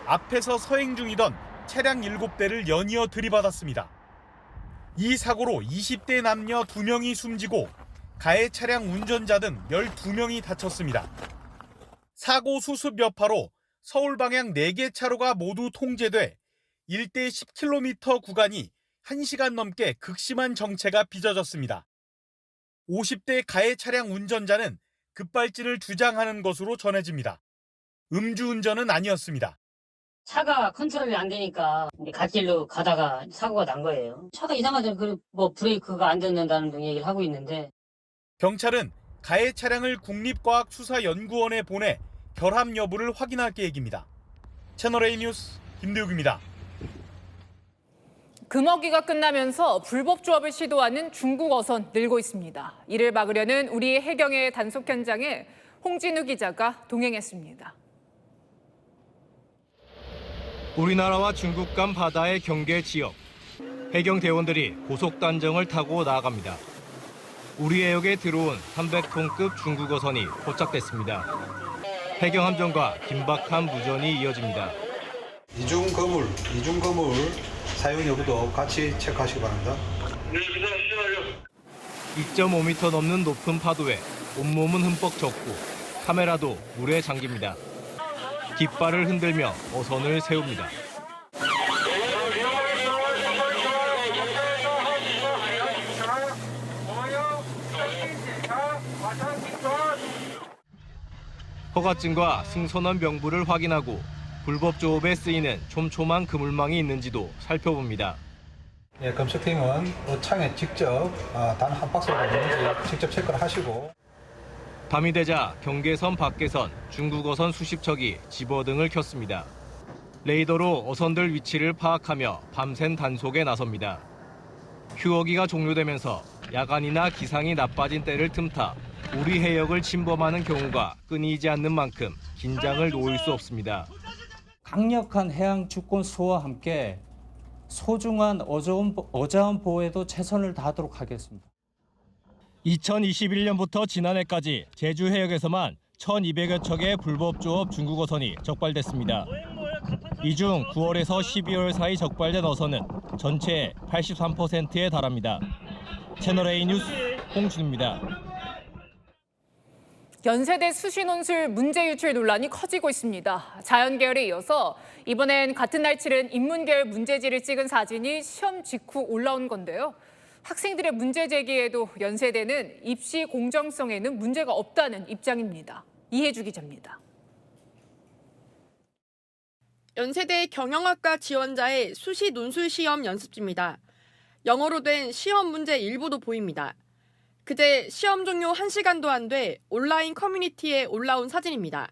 앞에서 서행 중이던 차량 7대를 연이어 들이받았습니다. 이 사고로 20대 남녀 2명이 숨지고 가해 차량 운전자 등 12명이 다쳤습니다. 사고 수습 여파로 서울 방향 4개 차로가 모두 통제돼 일대 10km 구간이 1시간 넘게 극심한 정체가 빚어졌습니다. 50대 가해 차량 운전자는 급발진을 주장하는 것으로 전해집니다. 음주운전은 아니었습니다. 차가 컨트롤이 안 되니까 갓길로 가다가 사고가 난 거예요. 차가 이상하죠. 브레이크가 안 듣는다는 등 얘기를 하고 있는데. 경찰은 가해 차량을 국립과학수사연구원에 보내 결함 여부를 확인할 계획입니다. 채널A 뉴스 김대욱입니다. 금어기가 끝나면서 불법 조업을 시도하는 중국 어선 늘고 있습니다. 이를 막으려는 우리 해경의 단속 현장에 홍진우 기자가 동행했습니다. 우리나라와 중국 간 바다의 경계 지역. 해경 대원들이 고속 단정을 타고 나아갑니다. 우리 해역에 들어온 300톤급 중국 어선이 포착됐습니다. 해경 함정과 긴박한 무전이 이어집니다. 이중 거물 사용 여부도 같이 체크하시기 바랍니다. 2.5m 넘는 높은 파도에 온몸은 흠뻑 젖고 카메라도 물에 잠깁니다. 깃발을 흔들며 어선을 세웁니다. 허가증과 승선원 명부를 확인하고 불법 조업에 쓰이는 촘촘한 그물망이 있는지도 살펴봅니다. 예, 검색팀은 어창에 직접 단 한 박스가 있는지 직접 체크를 하시고. 밤이 되자 경계선 밖에선 중국 어선 수십 척이 집어등을 켰습니다. 레이더로 어선들 위치를 파악하며 밤샘 단속에 나섭니다. 휴어기가 종료되면서 야간이나 기상이 나빠진 때를 틈타 우리 해역을 침범하는 경우가 끊이지 않는 만큼 긴장을 놓을 수 없습니다. 강력한 해양 주권 수호와 함께 소중한 어자원 보호에도 최선을 다하도록 하겠습니다. 2021년부터 지난해까지 제주 해역에서만 1,200여 척의 불법 조업 중국 어선이 적발됐습니다. 이 중 9월에서 12월 사이 적발된 어선은 전체의 83%에 달합니다. 채널A 뉴스 홍준입니다. 연세대 수시 논술 문제 유출 논란이 커지고 있습니다. 자연계열에 이어서 이번엔 같은 날 치른 인문계열 문제지를 찍은 사진이 시험 직후 올라온 건데요. 학생들의 문제 제기에도 연세대는 입시 공정성에는 문제가 없다는 입장입니다. 이혜주 기자입니다. 연세대 경영학과 지원자의 수시 논술 시험 연습지입니다. 영어로 된 시험 문제 일부도 보입니다. 그제 시험 종료 1시간도 안 돼 온라인 커뮤니티에 올라온 사진입니다.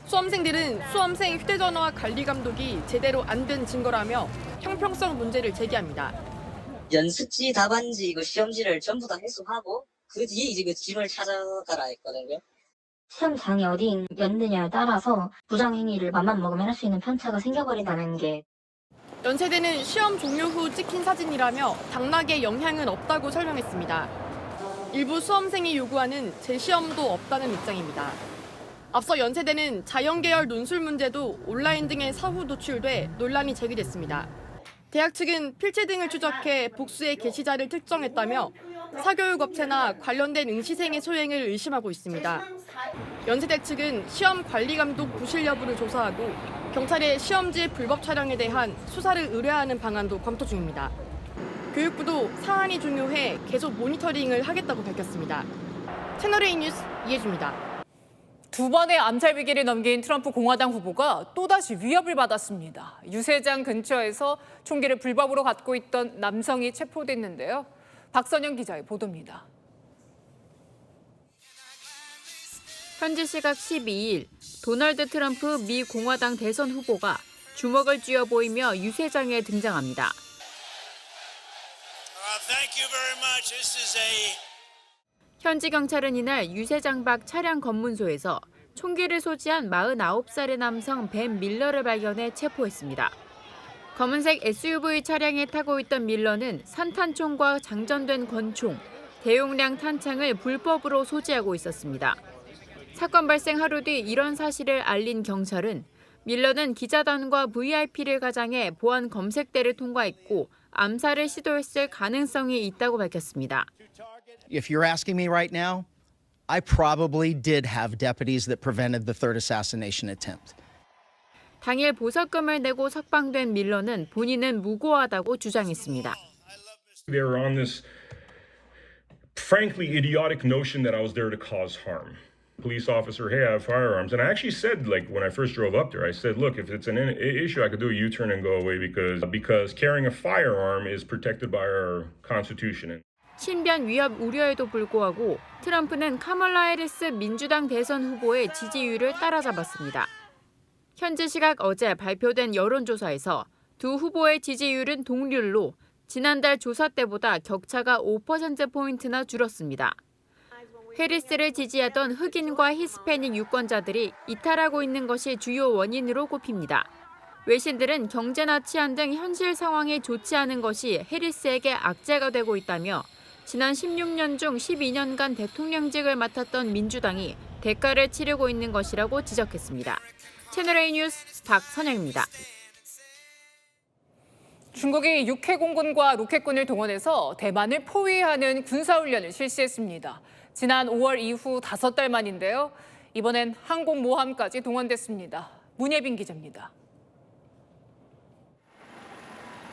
수험생들은 수험생 휴대전화 관리 감독이 제대로 안 된 증거라며 형평성 문제를 제기합니다. 연습지, 답안지, 시험지를 전부 다 해소하고 그 뒤에 이제 그 짐을 찾아가라 했거든요. 시험장이 어디였느냐에 따라서 부정행위를 맘만 먹으면 할 수 있는 편차가 생겨버린다는 게. 연세대는 시험 종료 후 찍힌 사진이라며 당락에 영향은 없다고 설명했습니다. 일부 수험생이 요구하는 재시험도 없다는 입장입니다. 앞서 연세대는 자연계열 논술 문제도 온라인 등의 사후 노출돼 논란이 제기됐습니다. 대학 측은 필체 등을 추적해 복수의 게시자를 특정했다며 사교육업체나 관련된 응시생의 소행을 의심하고 있습니다. 연세대 측은 시험 관리 감독 부실 여부를 조사하고 경찰의 시험지 불법 촬영에 대한 수사를 의뢰하는 방안도 검토 중입니다. 교육부도 사안이 중요해 계속 모니터링을 하겠다고 밝혔습니다. 채널A 뉴스 이혜주입니다. 두 번의 암살 위기를 넘긴 트럼프 공화당 후보가 또다시 위협을 받았습니다. 유세장 근처에서 총기를 불법으로 갖고 있던 남성이 체포됐는데요. 박선영 기자의 보도입니다. 현지 시각 12일 도널드 트럼프 미 공화당 대선 후보가 주먹을 쥐어 보이며 유세장에 등장합니다. 현지 경찰은 이날 유세장 밖 차량 검문소에서 총기를 소지한 49살의 남성 벤 밀러를 발견해 체포했습니다. 검은색 SUV 차량에 타고 있던 밀러는 산탄총과 장전된 권총, 대용량 탄창을 불법으로 소지하고 있었습니다. 사건 발생 하루 뒤 이런 사실을 알린 경찰은 밀러는 기자단과 VIP를 가장해 보안 검색대를 통과했고 암살을 시도했을 가능성이 있다고 밝혔습니다. If you're asking me right now, I probably did have deputies that prevented the third assassination attempt. 당일 보석금을 내고 석방된 밀러는 본인은 무고하다고 주장했습니다. They were on this frankly idiotic notion that I was there to cause harm. Police officer, hey, I have firearms. And I actually said, when I first drove up there, I said, look, if it's an issue, I could do a U-turn and go away because carrying a firearm is protected by our Constitution. 신변 위협 우려에도 불구하고 트럼프는 카멀라 해리스 민주당 대선 후보의 지지율을 따라잡았습니다. 현지 시각 어제 발표된 여론조사에서 두 후보의 지지율은 동률로 지난달 조사 때보다 격차가 5%포인트나 줄었습니다. 해리스를 지지하던 흑인과 히스패닉 유권자들이 이탈하고 있는 것이 주요 원인으로 꼽힙니다. 외신들은 경제나 치안 등 현실 상황이 좋지 않은 것이 해리스에게 악재가 되고 있다며 지난 16년 중 12년간 대통령직을 맡았던 민주당이 대가를 치르고 있는 것이라고 지적했습니다. 채널A 뉴스 박선영입니다. 중국이 육해공군과 로켓군을 동원해서 대만을 포위하는 군사훈련을 실시했습니다. 지난 5월 이후 5달 만인데요. 이번엔 항공모함까지 동원됐습니다. 문예빈 기자입니다.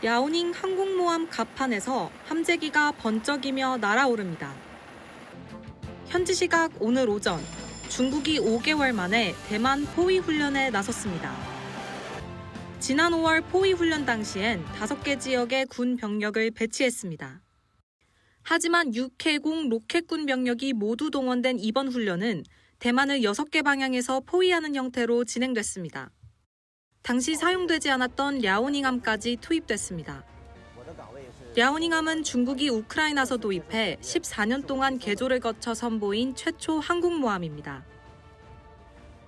야오닝 항공모함 갑판에서 함재기가 번쩍이며 날아오릅니다. 현지 시각 오늘 오전, 중국이 5개월 만에 대만 포위 훈련에 나섰습니다. 지난 5월 포위 훈련 당시엔 5개 지역에 군 병력을 배치했습니다. 하지만 육해공 로켓군 병력이 모두 동원된 이번 훈련은 대만을 6개 방향에서 포위하는 형태로 진행됐습니다. 당시 사용되지 않았던 랴오닝함까지 투입됐습니다. 랴오닝함은 중국이 우크라이나서 도입해 14년 동안 개조를 거쳐 선보인 최초 항공모함입니다.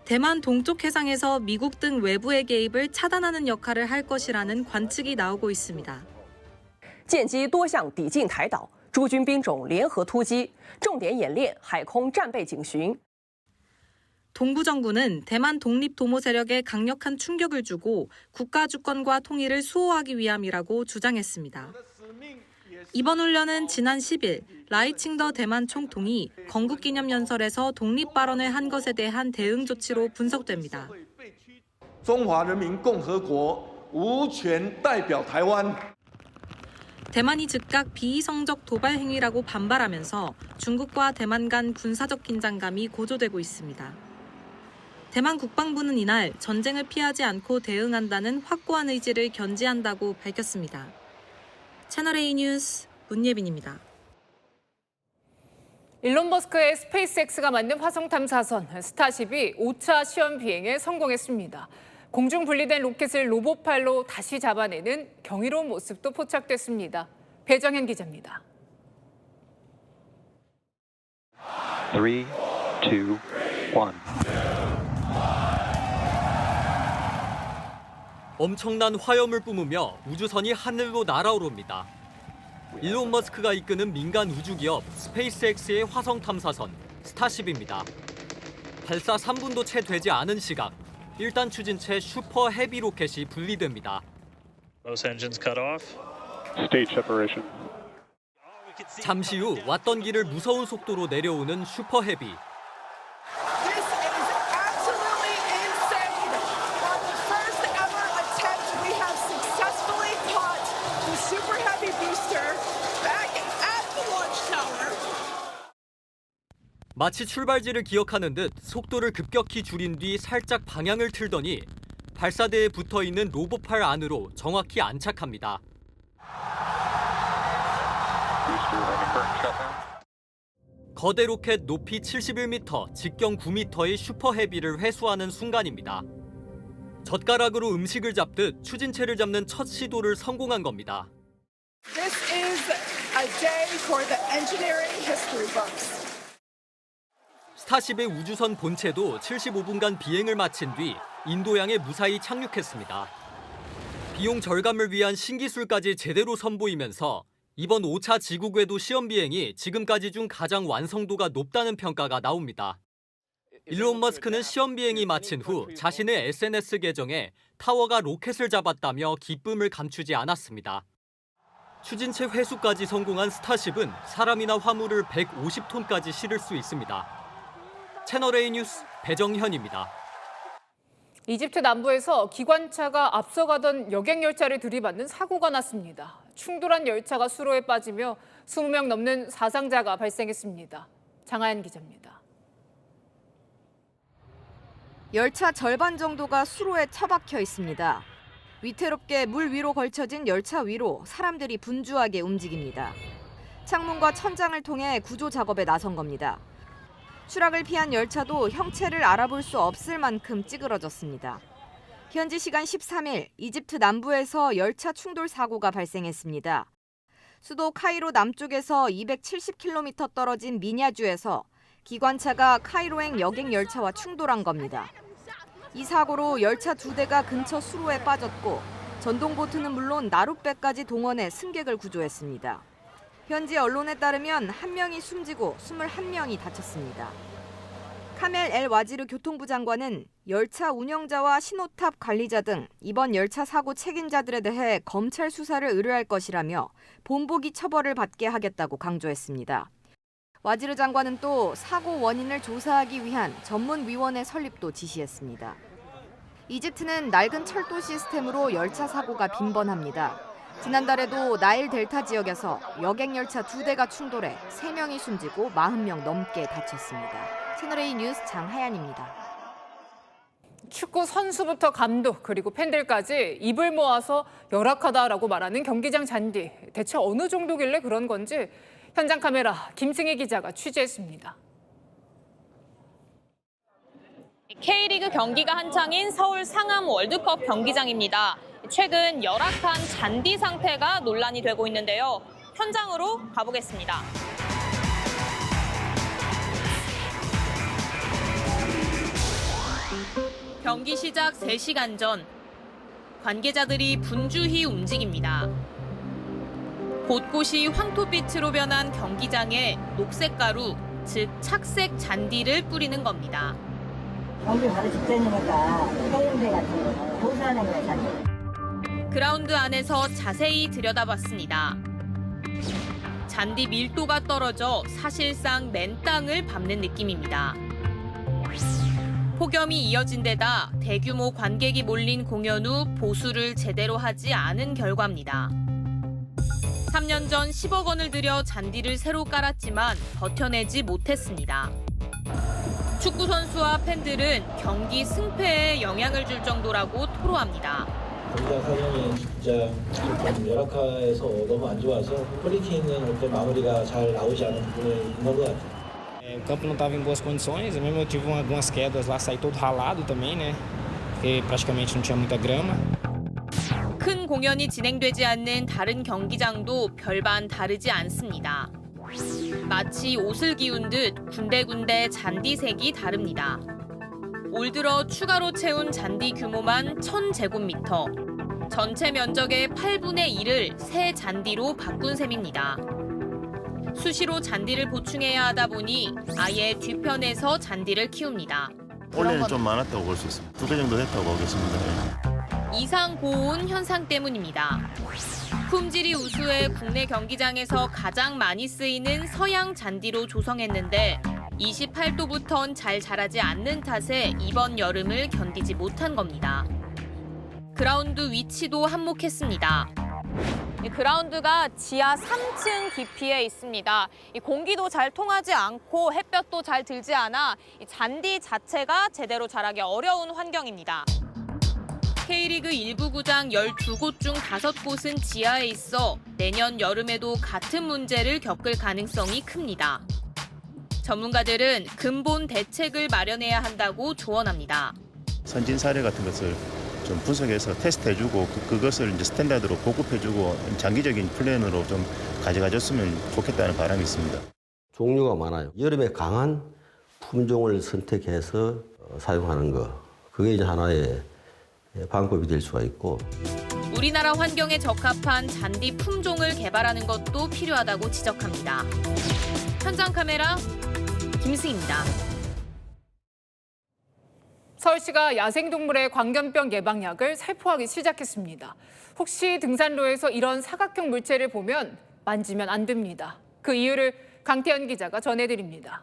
대만 동쪽 해상에서 미국 등 외부의 개입을 차단하는 역할을 할 것이라는 관측이 나오고 있습니다. 舰机多项抵近台岛，诸军兵种联合突击，重点演练海空战备警巡。 동부정부는 대만 독립도모 세력에 강력한 충격을 주고 국가 주권과 통일을 수호하기 위함이라고 주장했습니다. 이번 훈련은 지난 10일 라이칭더 대만 총통이 건국기념연설에서 독립 발언을 한 것에 대한 대응 조치로 분석됩니다. 中华人民共和国无权代表台湾 대만이 즉각 비이성적 도발 행위라고 반발하면서 중국과 대만 간 군사적 긴장감이 고조되고 있습니다. 대만 국방부는 이날 전쟁을 피하지 않고 대응한다는 확고한 의지를 견지한다고 밝혔습니다. 채널A 뉴스 문예빈입니다. 일론 머스크의 스페이스X가 만든 화성 탐사선 스타쉽이 5차 시험 비행에 성공했습니다. 공중 분리된 로켓을 로봇팔로 다시 잡아내는 경이로운 모습도 포착됐습니다. 배정현 기자입니다. 3, 2, 1. 엄청난 화염을 뿜으며 우주선이 하늘로 날아오릅니다. 일론 머스크가 이끄는 민간 우주기업 스페이스X의 화성 탐사선 스타쉽입니다. 발사 3분도 채 되지 않은 시각, 1단 추진체 슈퍼 헤비 로켓이 분리됩니다. Most engines cut off. Stage separation. 잠시 후 왔던 길을 무서운 속도로 내려오는 슈퍼 헤비. 마치 출발지를 기억하는 듯 속도를 급격히 줄인 뒤 살짝 방향을 틀더니 발사대에 붙어있는 로봇팔 안으로 정확히 안착합니다. 거대 로켓 높이 71m, 직경 9m의 슈퍼 헤비를 회수하는 순간입니다. 젓가락으로 음식을 잡듯 추진체를 잡는 첫 시도를 성공한 겁니다. This is a day for the engineering history books. 스타쉽의 우주선 본체도 75분간 비행을 마친 뒤 인도양에 무사히 착륙했습니다. 비용 절감을 위한 신기술까지 제대로 선보이면서 이번 5차 지구궤도 시험 비행이 지금까지 중 가장 완성도가 높다는 평가가 나옵니다. 일론 머스크는 시험 비행이 마친 후 자신의 SNS 계정에 타워가 로켓을 잡았다며 기쁨을 감추지 않았습니다. 추진체 회수까지 성공한 스타쉽은 사람이나 화물을 150톤까지 실을 수 있습니다. 채널A 뉴스 배정현입니다. 이집트 남부에서 기관차가 앞서가던 여객열차를 들이받는 사고가 났습니다. 충돌한 열차가 수로에 빠지며 20명 넘는 사상자가 발생했습니다. 장하연 기자입니다. 열차 절반 정도가 수로에 처박혀 있습니다. 위태롭게 물 위로 걸쳐진 열차 위로 사람들이 분주하게 움직입니다. 창문과 천장을 통해 구조 작업에 나선 겁니다. 추락을 피한 열차도 형체를 알아볼 수 없을 만큼 찌그러졌습니다. 현지 시간 13일 이집트 남부에서 열차 충돌 사고가 발생했습니다. 수도 카이로 남쪽에서 270km 떨어진 미냐주에서 기관차가 카이로행 여객 열차와 충돌한 겁니다. 이 사고로 열차 2대가 근처 수로에 빠졌고 전동보트는 물론 나룻배까지 동원해 승객을 구조했습니다. 현지 언론에 따르면 1명이 숨지고 21명이 다쳤습니다. 카멜 엘 와지르 교통부 장관은 열차 운영자와 신호탑 관리자 등 이번 열차 사고 책임자들에 대해 검찰 수사를 의뢰할 것이라며 본보기 처벌을 받게 하겠다고 강조했습니다. 와지르 장관은 또 사고 원인을 조사하기 위한 전문위원회 설립도 지시했습니다. 이집트는 낡은 철도 시스템으로 열차 사고가 빈번합니다. 지난달에도 나일 델타 지역에서 여객 열차 2대가 충돌해 3명이 숨지고 40명 넘게 다쳤습니다. 채널A 뉴스 장하연입니다. 축구 선수부터 감독 그리고 팬들까지 입을 모아서 열악하다라고 말하는 경기장 잔디. 대체 어느 정도길래 그런 건지 현장 카메라 김승희 기자가 취재했습니다. K리그 경기가 한창인 서울 상암 월드컵 경기장입니다. 최근 열악한 잔디 상태가 논란이 되고 있는데요. 현장으로 가보겠습니다. 경기 시작 3시간 전, 관계자들이 분주히 움직입니다. 곳곳이 황토빛으로 변한 경기장에 녹색 가루, 즉 착색 잔디를 뿌리는 겁니다. 경기 바로 직전이니까 해운대 같은 거는 보수하는 거예요, 잔디. 그라운드 안에서 자세히 들여다봤습니다. 잔디 밀도가 떨어져 사실상 맨 땅을 밟는 느낌입니다. 폭염이 이어진 데다 대규모 관객이 몰린 공연 후 보수를 제대로 하지 않은 결과입니다. 3년 전 10억 원을 들여 잔디를 새로 깔았지만 버텨내지 못했습니다. 축구 선수와 팬들은 경기 승패에 영향을 줄 정도라고 토로합니다. 경기장 사정이 진짜 좀 열악해서 너무 안 좋아서 퀄리티는 어떤 마무리가 잘 나오지 않은 부분이 있는 것 같아요. O campo não estava em boas condições, mesmo eu tive algumas quedas lá, saí todo ralado também, né? Porque praticamente não tinha muita grama. 큰 공연이 진행되지 않는 다른 경기장도 별반 다르지 않습니다. 마치 옷을 기운 듯 군데군데 잔디색이 다릅니다. 올 들어 추가로 채운 잔디 규모만 1000제곱미터. 전체 면적의 8분의 1을 새 잔디로 바꾼 셈입니다. 수시로 잔디를 보충해야 하다 보니 아예 뒤편에서 잔디를 키웁니다. 원래는 좀 많았다고 볼 수 있습니다. 2배 정도 됐다고 보겠습니다. 이상 고온 현상 때문입니다. 품질이 우수해 국내 경기장에서 가장 많이 쓰이는 서양 잔디로 조성했는데 28도부턴 잘 자라지 않는 탓에 이번 여름을 견디지 못한 겁니다. 그라운드 위치도 한몫했습니다. 그라운드가 지하 3층 깊이에 있습니다. 공기도 잘 통하지 않고 햇볕도 잘 들지 않아 잔디 자체가 제대로 자라기 어려운 환경입니다. K리그 일부 구장 12곳 중 5곳은 지하에 있어 내년 여름에도 같은 문제를 겪을 가능성이 큽니다. 전문가들은 근본 대책을 마련해야 한다고 조언합니다. 선진 사례 같은 것을 좀 분석해서 테스트해주고 그것을 이제 스탠다드로 보급해주고 장기적인 플랜으로 좀 가져가줬으면 좋겠다는 바람이 있습니다. 종류가 많아요. 여름에 강한 품종을 선택해서 사용하는 거. 그게 이제 하나의 방법이 될 수가 있고. 우리나라 환경에 적합한 잔디 품종을 개발하는 것도 필요하다고 지적합니다. 현장 카메라 김승희입니다. 서울시가 야생동물의 광견병 예방약을 살포하기 시작했습니다. 혹시 등산로에서 이런 사각형 물체를 보면 만지면 안 됩니다. 그 이유를 강태현 기자가 전해드립니다.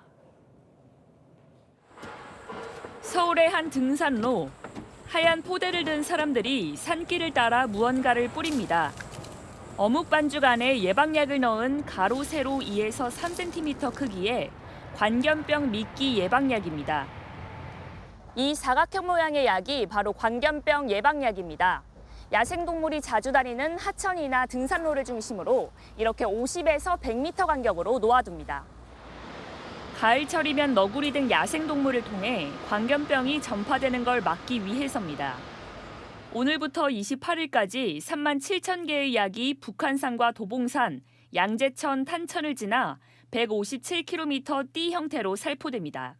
서울의 한 등산로. 하얀 포대를 든 사람들이 산길을 따라 무언가를 뿌립니다. 어묵 반죽 안에 예방약을 넣은 가로 세로 2에서 3cm 크기의 광견병 미끼 예방약입니다. 이 사각형 모양의 약이 바로 광견병 예방약입니다. 야생동물이 자주 다니는 하천이나 등산로를 중심으로 이렇게 50에서 100m 간격으로 놓아둡니다. 가을철이면 너구리 등 야생동물을 통해 광견병이 전파되는 걸 막기 위해서입니다. 오늘부터 28일까지 3만 7천 개의 약이 북한산과 도봉산, 양재천, 탄천을 지나 157km 띠 형태로 살포됩니다.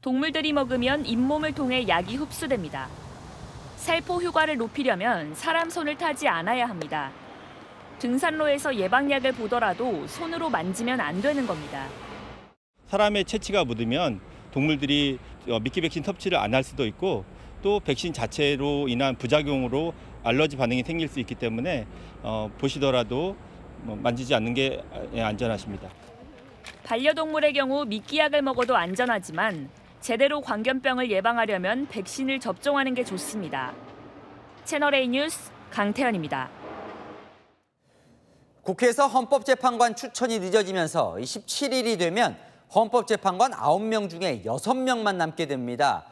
동물들이 먹으면 잇몸을 통해 약이 흡수됩니다. 살포 효과를 높이려면 사람 손을 타지 않아야 합니다. 등산로에서 예방약을 보더라도 손으로 만지면 안 되는 겁니다. 사람의 체취가 묻으면 동물들이 미끼 백신 섭취를 안 할 수도 있고 또 백신 자체로 인한 부작용으로 알러지 반응이 생길 수 있기 때문에 보시더라도 만지지 않는 게 안전하십니다. 반려동물의 경우 미끼약을 먹어도 안전하지만 제대로 광견병을 예방하려면 백신을 접종하는 게 좋습니다. 채널A 뉴스 강태현입니다. 국회에서 헌법재판관 추천이 늦어지면서 17일이 되면 헌법재판관 9명 중에 6명만 남게 됩니다.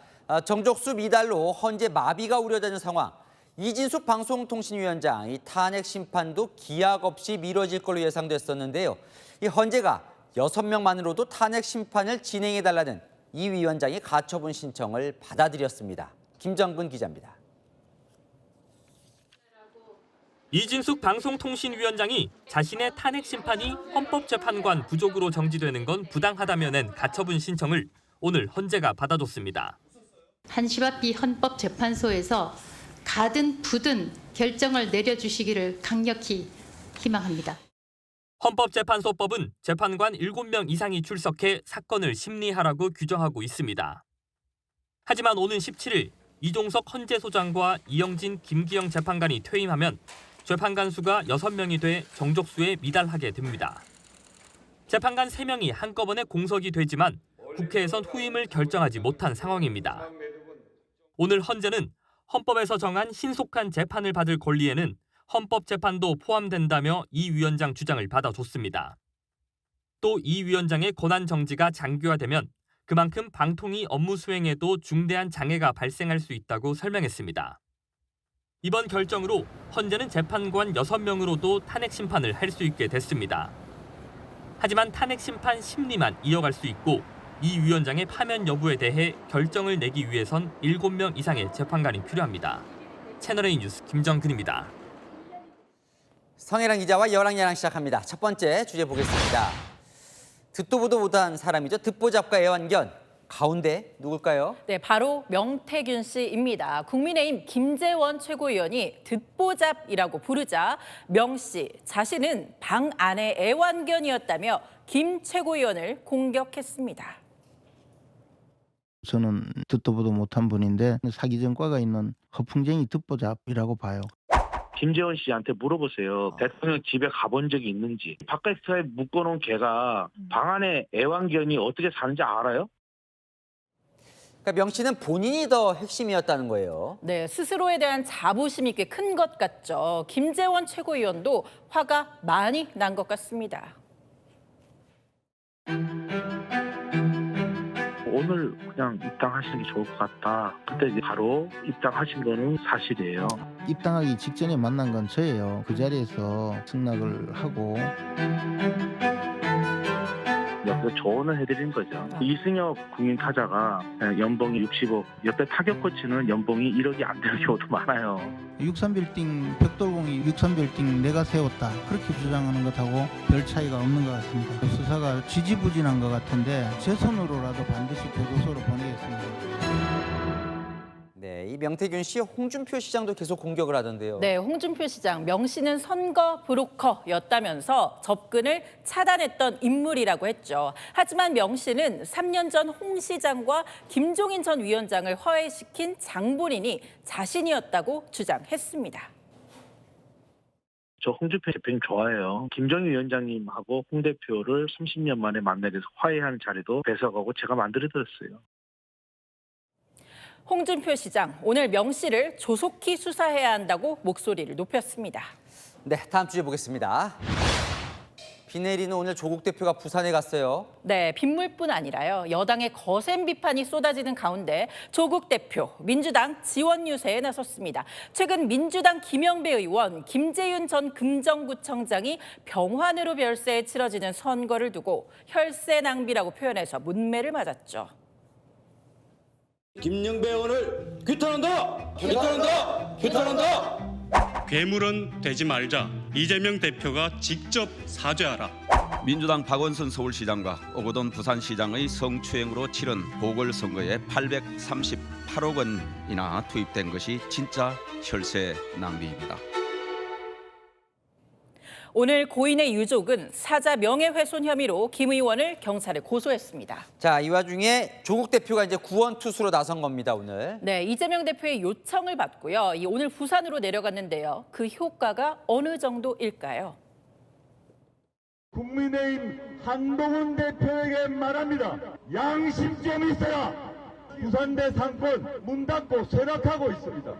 정족수 미달로 헌재 마비가 우려되는 상황. 이진숙 방송통신위원장 이 탄핵 심판도 기약 없이 미뤄질 걸로 예상됐었는데요. 이 헌재가 6명만으로도 탄핵 심판을 진행해달라는 이 위원장의 가처분 신청을 받아들였습니다. 김정근 기자입니다. 이진숙 방송통신위원장이 자신의 탄핵 심판이 헌법재판관 부족으로 정지되는 건 부당하다며 낸 가처분 신청을 오늘 헌재가 받아줬습니다. 한시 앞이 헌법재판소에서 가든 부든 결정을 내려주시기를 강력히 희망합니다. 헌법재판소법은 재판관 7명 이상이 출석해 사건을 심리하라고 규정하고 있습니다. 하지만 오는 17일 이종석 헌재소장과 이영진, 김기영 재판관이 퇴임하면 재판관 수가 6명이 돼 정족수에 미달하게 됩니다. 재판관 3명이 한꺼번에 공석이 되지만 국회에선 후임을 결정하지 못한 상황입니다. 오늘 헌재는 헌법에서 정한 신속한 재판을 받을 권리에는 헌법재판도 포함된다며 이 위원장 주장을 받아줬습니다. 또 이 위원장의 권한 정지가 장기화되면 그만큼 방통위 업무 수행에도 중대한 장애가 발생할 수 있다고 설명했습니다. 이번 결정으로 헌재는 재판관 6명으로도 탄핵 심판을 할 수 있게 됐습니다. 하지만 탄핵 심판 심리만 이어갈 수 있고 이 위원장의 파면 여부에 대해 결정을 내기 위해선 7명 이상의 재판관이 필요합니다. 채널A 뉴스 김정근입니다. 성혜랑 기자와 여랑야랑 시작합니다. 첫 번째 주제 보겠습니다. 듣도 보도 못한 사람이죠. 듣보잡과 애완견. 가운데 누굴까요? 네, 바로 명태균 씨입니다. 국민의힘 김재원 최고위원이 듣보잡이라고 부르자 명 씨 자신은 방 안의 애완견이었다며 김 최고위원을 공격했습니다. 저는 듣도 보도 못한 분인데 사기 전과가 있는 허풍쟁이 듣보잡이라고 봐요. 김재원 씨한테 물어보세요. 대통령 집에 가본 적이 있는지. 바깥에 묶어놓은 개가 방 안에 애완견이 어떻게 사는지 알아요? 그러니까 명 씨는 본인이 더 핵심이었다는 거예요. 네, 스스로에 대한 자부심이 꽤 큰 것 같죠. 김재원 최고위원도 화가 많이 난 것 같습니다. 오늘 그냥 입당하시는 게 좋을 것 같다. 그때 이제 바로 입당하신 거는 사실이에요. 입당하기 직전에 만난 건 저예요. 그 자리에서 승낙을 하고 옆에서 조언을 해드린 거죠. 이승엽 국민 타자가 연봉이 60억, 옆에 타격 코치는 연봉이 1억이 안 되는 경우도 많아요. 63빌딩, 벽돌공이 63빌딩 내가 세웠다. 그렇게 주장하는 것하고 별 차이가 없는 것 같습니다. 수사가 지지부진한 것 같은데 제 손으로라도 반드시 교도소로 보내겠습니다. 네, 이 명태균 씨 홍준표 시장도 계속 공격을 하던데요. 네, 홍준표 시장, 명 씨는 선거 브로커였다면서 접근을 차단했던 인물이라고 했죠. 하지만 명 씨는 3년 전 홍 시장과 김종인 전 위원장을 화해시킨 장본인이 자신이었다고 주장했습니다. 저 홍준표 대표님 좋아해요. 김정인 위원장님하고 홍 대표를 30년 만에 만나서 화해하는 자리도 배석하고 제가 만들어드렸어요. 홍준표 시장, 오늘 명 씨를 조속히 수사해야 한다고 목소리를 높였습니다. 네, 다음 주제 보겠습니다. 비 내리는 오늘 조국 대표가 부산에 갔어요. 네, 빗물뿐 아니라요. 여당의 거센 비판이 쏟아지는 가운데 조국 대표, 민주당 지원 유세에 나섰습니다. 최근 민주당 김영배 의원, 김재윤 전 금정구청장이 병환으로 별세에 치러지는 선거를 두고 혈세 낭비라고 표현해서 문매를 맞았죠. 김영배 의원을 규탄한다! 규탄한다! 규탄한다! 괴물은 되지 말자. 이재명 대표가 직접 사죄하라. 민주당 박원순 서울시장과 오거돈 부산시장의 성추행으로 치른 보궐선거에 838억 원이나 투입된 것이 진짜 혈세 낭비입니다. 오늘 고인의 유족은 사자 명예훼손 혐의로 김 의원을 경찰에 고소했습니다. 자, 이 와중에 조국 대표가 이제 구원투수로 나선 겁니다, 오늘. 네, 이재명 대표의 요청을 받고요. 오늘 부산으로 내려갔는데요. 그 효과가 어느 정도일까요? 국민의힘 한동훈 대표에게 말합니다. 양심 좀 있어라. 부산대 상권 문 닫고 쇠락하고 있습니다.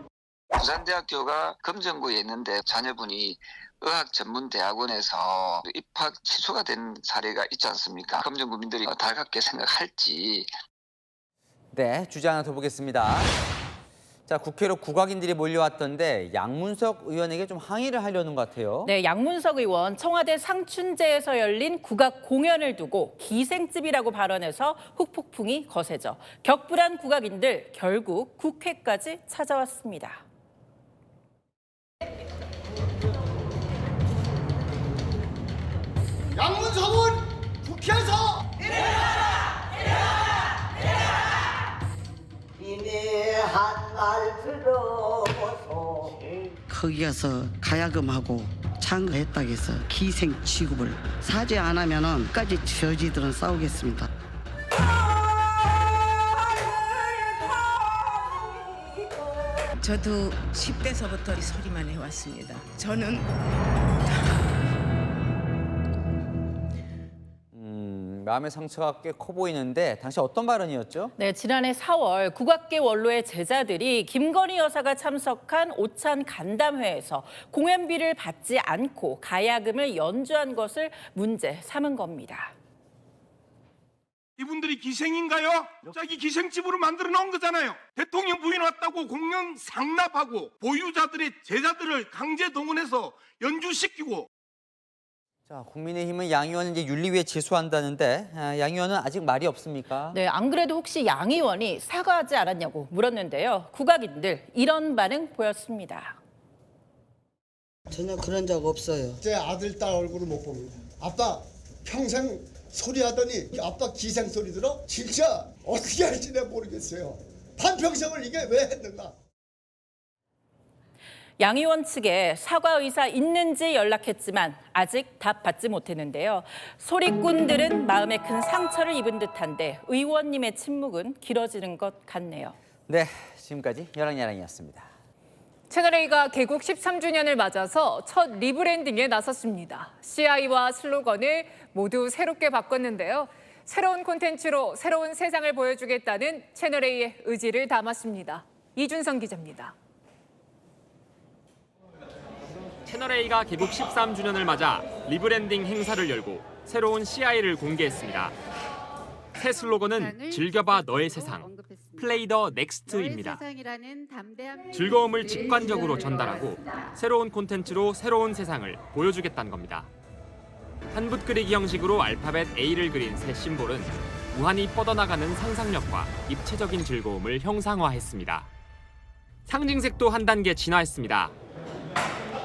부산대학교가 금정구에 있는데 자녀분이 의학전문대학원에서 입학 취소가 된 사례가 있지 않습니까? 금정 구민들이 달갑게 생각할지. 네, 주제 하나 더 보겠습니다. 자, 국회로 국악인들이 몰려왔던데 양문석 의원에게 좀 항의를 하려는 것 같아요. 네, 양문석 의원 청와대 상춘제에서 열린 국악 공연을 두고 기생집이라고 발언해서 후폭풍이 거세져 격불한 국악인들 결국 국회까지 찾아왔습니다. 양문석은 국회에서 비내한 날 들어서 거기 가서 가야금하고 창거했다고 해서 기생 취급을 사죄 안 하면은 끝까지 저지들은 싸우겠습니다. 저도 10대서부터 이 소리만 해왔습니다. 저는 마음의 상처가 꽤 커 보이는데 당시 어떤 발언이었죠? 네, 지난해 4월 국악계 원로의 제자들이 김건희 여사가 참석한 오찬 간담회에서 공연비를 받지 않고 가야금을 연주한 것을 문제 삼은 겁니다. 이분들이 기생인가요? 자기 기생집으로 만들어 놓은 거잖아요. 대통령 부인 왔다고 공연 상납하고 보유자들의 제자들을 강제 동원해서 연주시키고. 자, 국민의힘은 양 의원을 이제 윤리위에 제소한다는데 양 의원은 아직 말이 없습니까? 네, 안 그래도 혹시 양 의원이 사과하지 않았냐고 물었는데요. 국악인들 이런 반응 보였습니다. 전혀 그런 적 없어요. 제 아들, 딸 얼굴을 못 봅니다. 아빠 평생 소리하더니 아빠 기생 소리 들어? 진짜 어떻게 할지 내가 모르겠어요. 반평생을 이게 왜 했는가? 양 의원 측에 사과 의사 있는지 연락했지만 아직 답 받지 못했는데요. 소리꾼들은 마음에 큰 상처를 입은 듯한데 의원님의 침묵은 길어지는 것 같네요. 네, 지금까지 여랑야랑이었습니다. 채널A가 개국 13주년을 맞아서 첫 리브랜딩에 나섰습니다. CI와 슬로건을 모두 새롭게 바꿨는데요. 새로운 콘텐츠로 새로운 세상을 보여주겠다는 채널A의 의지를 담았습니다. 이준성 기자입니다. 채널A가 개국 13주년을 맞아 리브랜딩 행사를 열고 새로운 CI를 공개했습니다. 새 슬로건은 즐겨봐 너의 세상, 플레이 더 넥스트입니다. 즐거움을 직관적으로 전달하고 새로운 콘텐츠로 새로운 세상을 보여주겠다는 겁니다. 한붓 그리기 형식으로 알파벳 A를 그린 새 심볼은 무한히 뻗어나가는 상상력과 입체적인 즐거움을 형상화했습니다. 상징색도 한 단계 진화했습니다.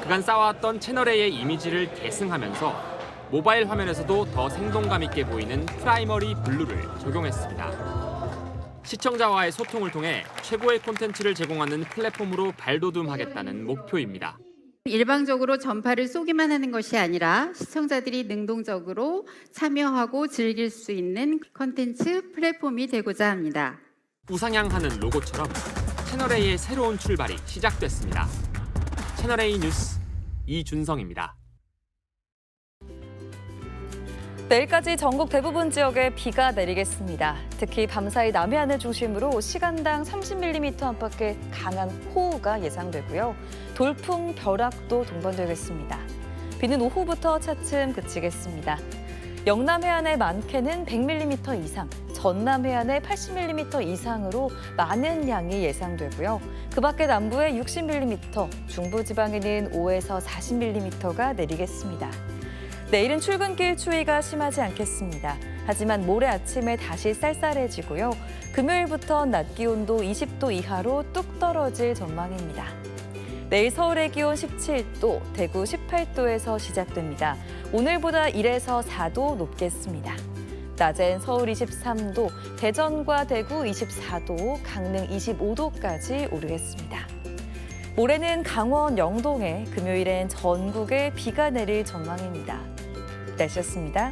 그간 쌓아왔던 채널A의 이미지를 계승하면서 모바일 화면에서도 더 생동감 있게 보이는 프라이머리 블루를 적용했습니다. 시청자와의 소통을 통해 최고의 콘텐츠를 제공하는 플랫폼으로 발돋움하겠다는 목표입니다. 일방적으로 전파를 쏘기만 하는 것이 아니라 시청자들이 능동적으로 참여하고 즐길 수 있는 콘텐츠 플랫폼이 되고자 합니다. 우상향하는 로고처럼 채널A의 새로운 출발이 시작됐습니다. 채널A 뉴스 이준성입니다. 내일까지 전국 대부분 지역에 비가 내리겠습니다. 특히 밤사이 남해안을 중심으로 시간당 30mm 안팎의 강한 호우가 예상되고요. 돌풍, 벼락도 동반되겠습니다. 비는 오후부터 차츰 그치겠습니다. 영남 해안의 많게는 100mm 이상, 전남 해안의 80mm 이상으로 많은 양이 예상되고요. 그 밖에 남부에 60mm, 중부지방에는 5에서 40mm가 내리겠습니다. 내일은 출근길 추위가 심하지 않겠습니다. 하지만 모레 아침에 다시 쌀쌀해지고요. 금요일부터 낮 기온도 20도 이하로 뚝 떨어질 전망입니다. 내일 서울의 기온 17도, 대구 18도에서 시작됩니다. 오늘보다 1에서 4도 높겠습니다. 낮엔 서울 23도, 대전과 대구 24도, 강릉 25도까지 오르겠습니다. 모레는 강원 영동에, 금요일엔 전국에 비가 내릴 전망입니다. 날씨였습니다.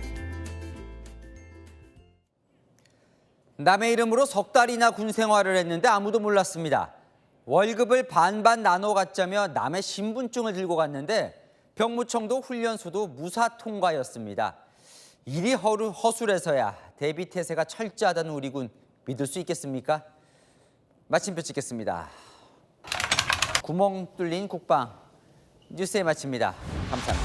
남의 이름으로 석 달이나 군 생활을 했는데 아무도 몰랐습니다. 월급을 반반 나눠 갖자며 남의 신분증을 들고 갔는데 병무청도 훈련소도 무사 통과였습니다. 일이 허술해서야 대비태세가 철저하다는 우리 군 믿을 수 있겠습니까? 마침표 찍겠습니다. 구멍 뚫린 국방 뉴스에 마칩니다. 감사합니다.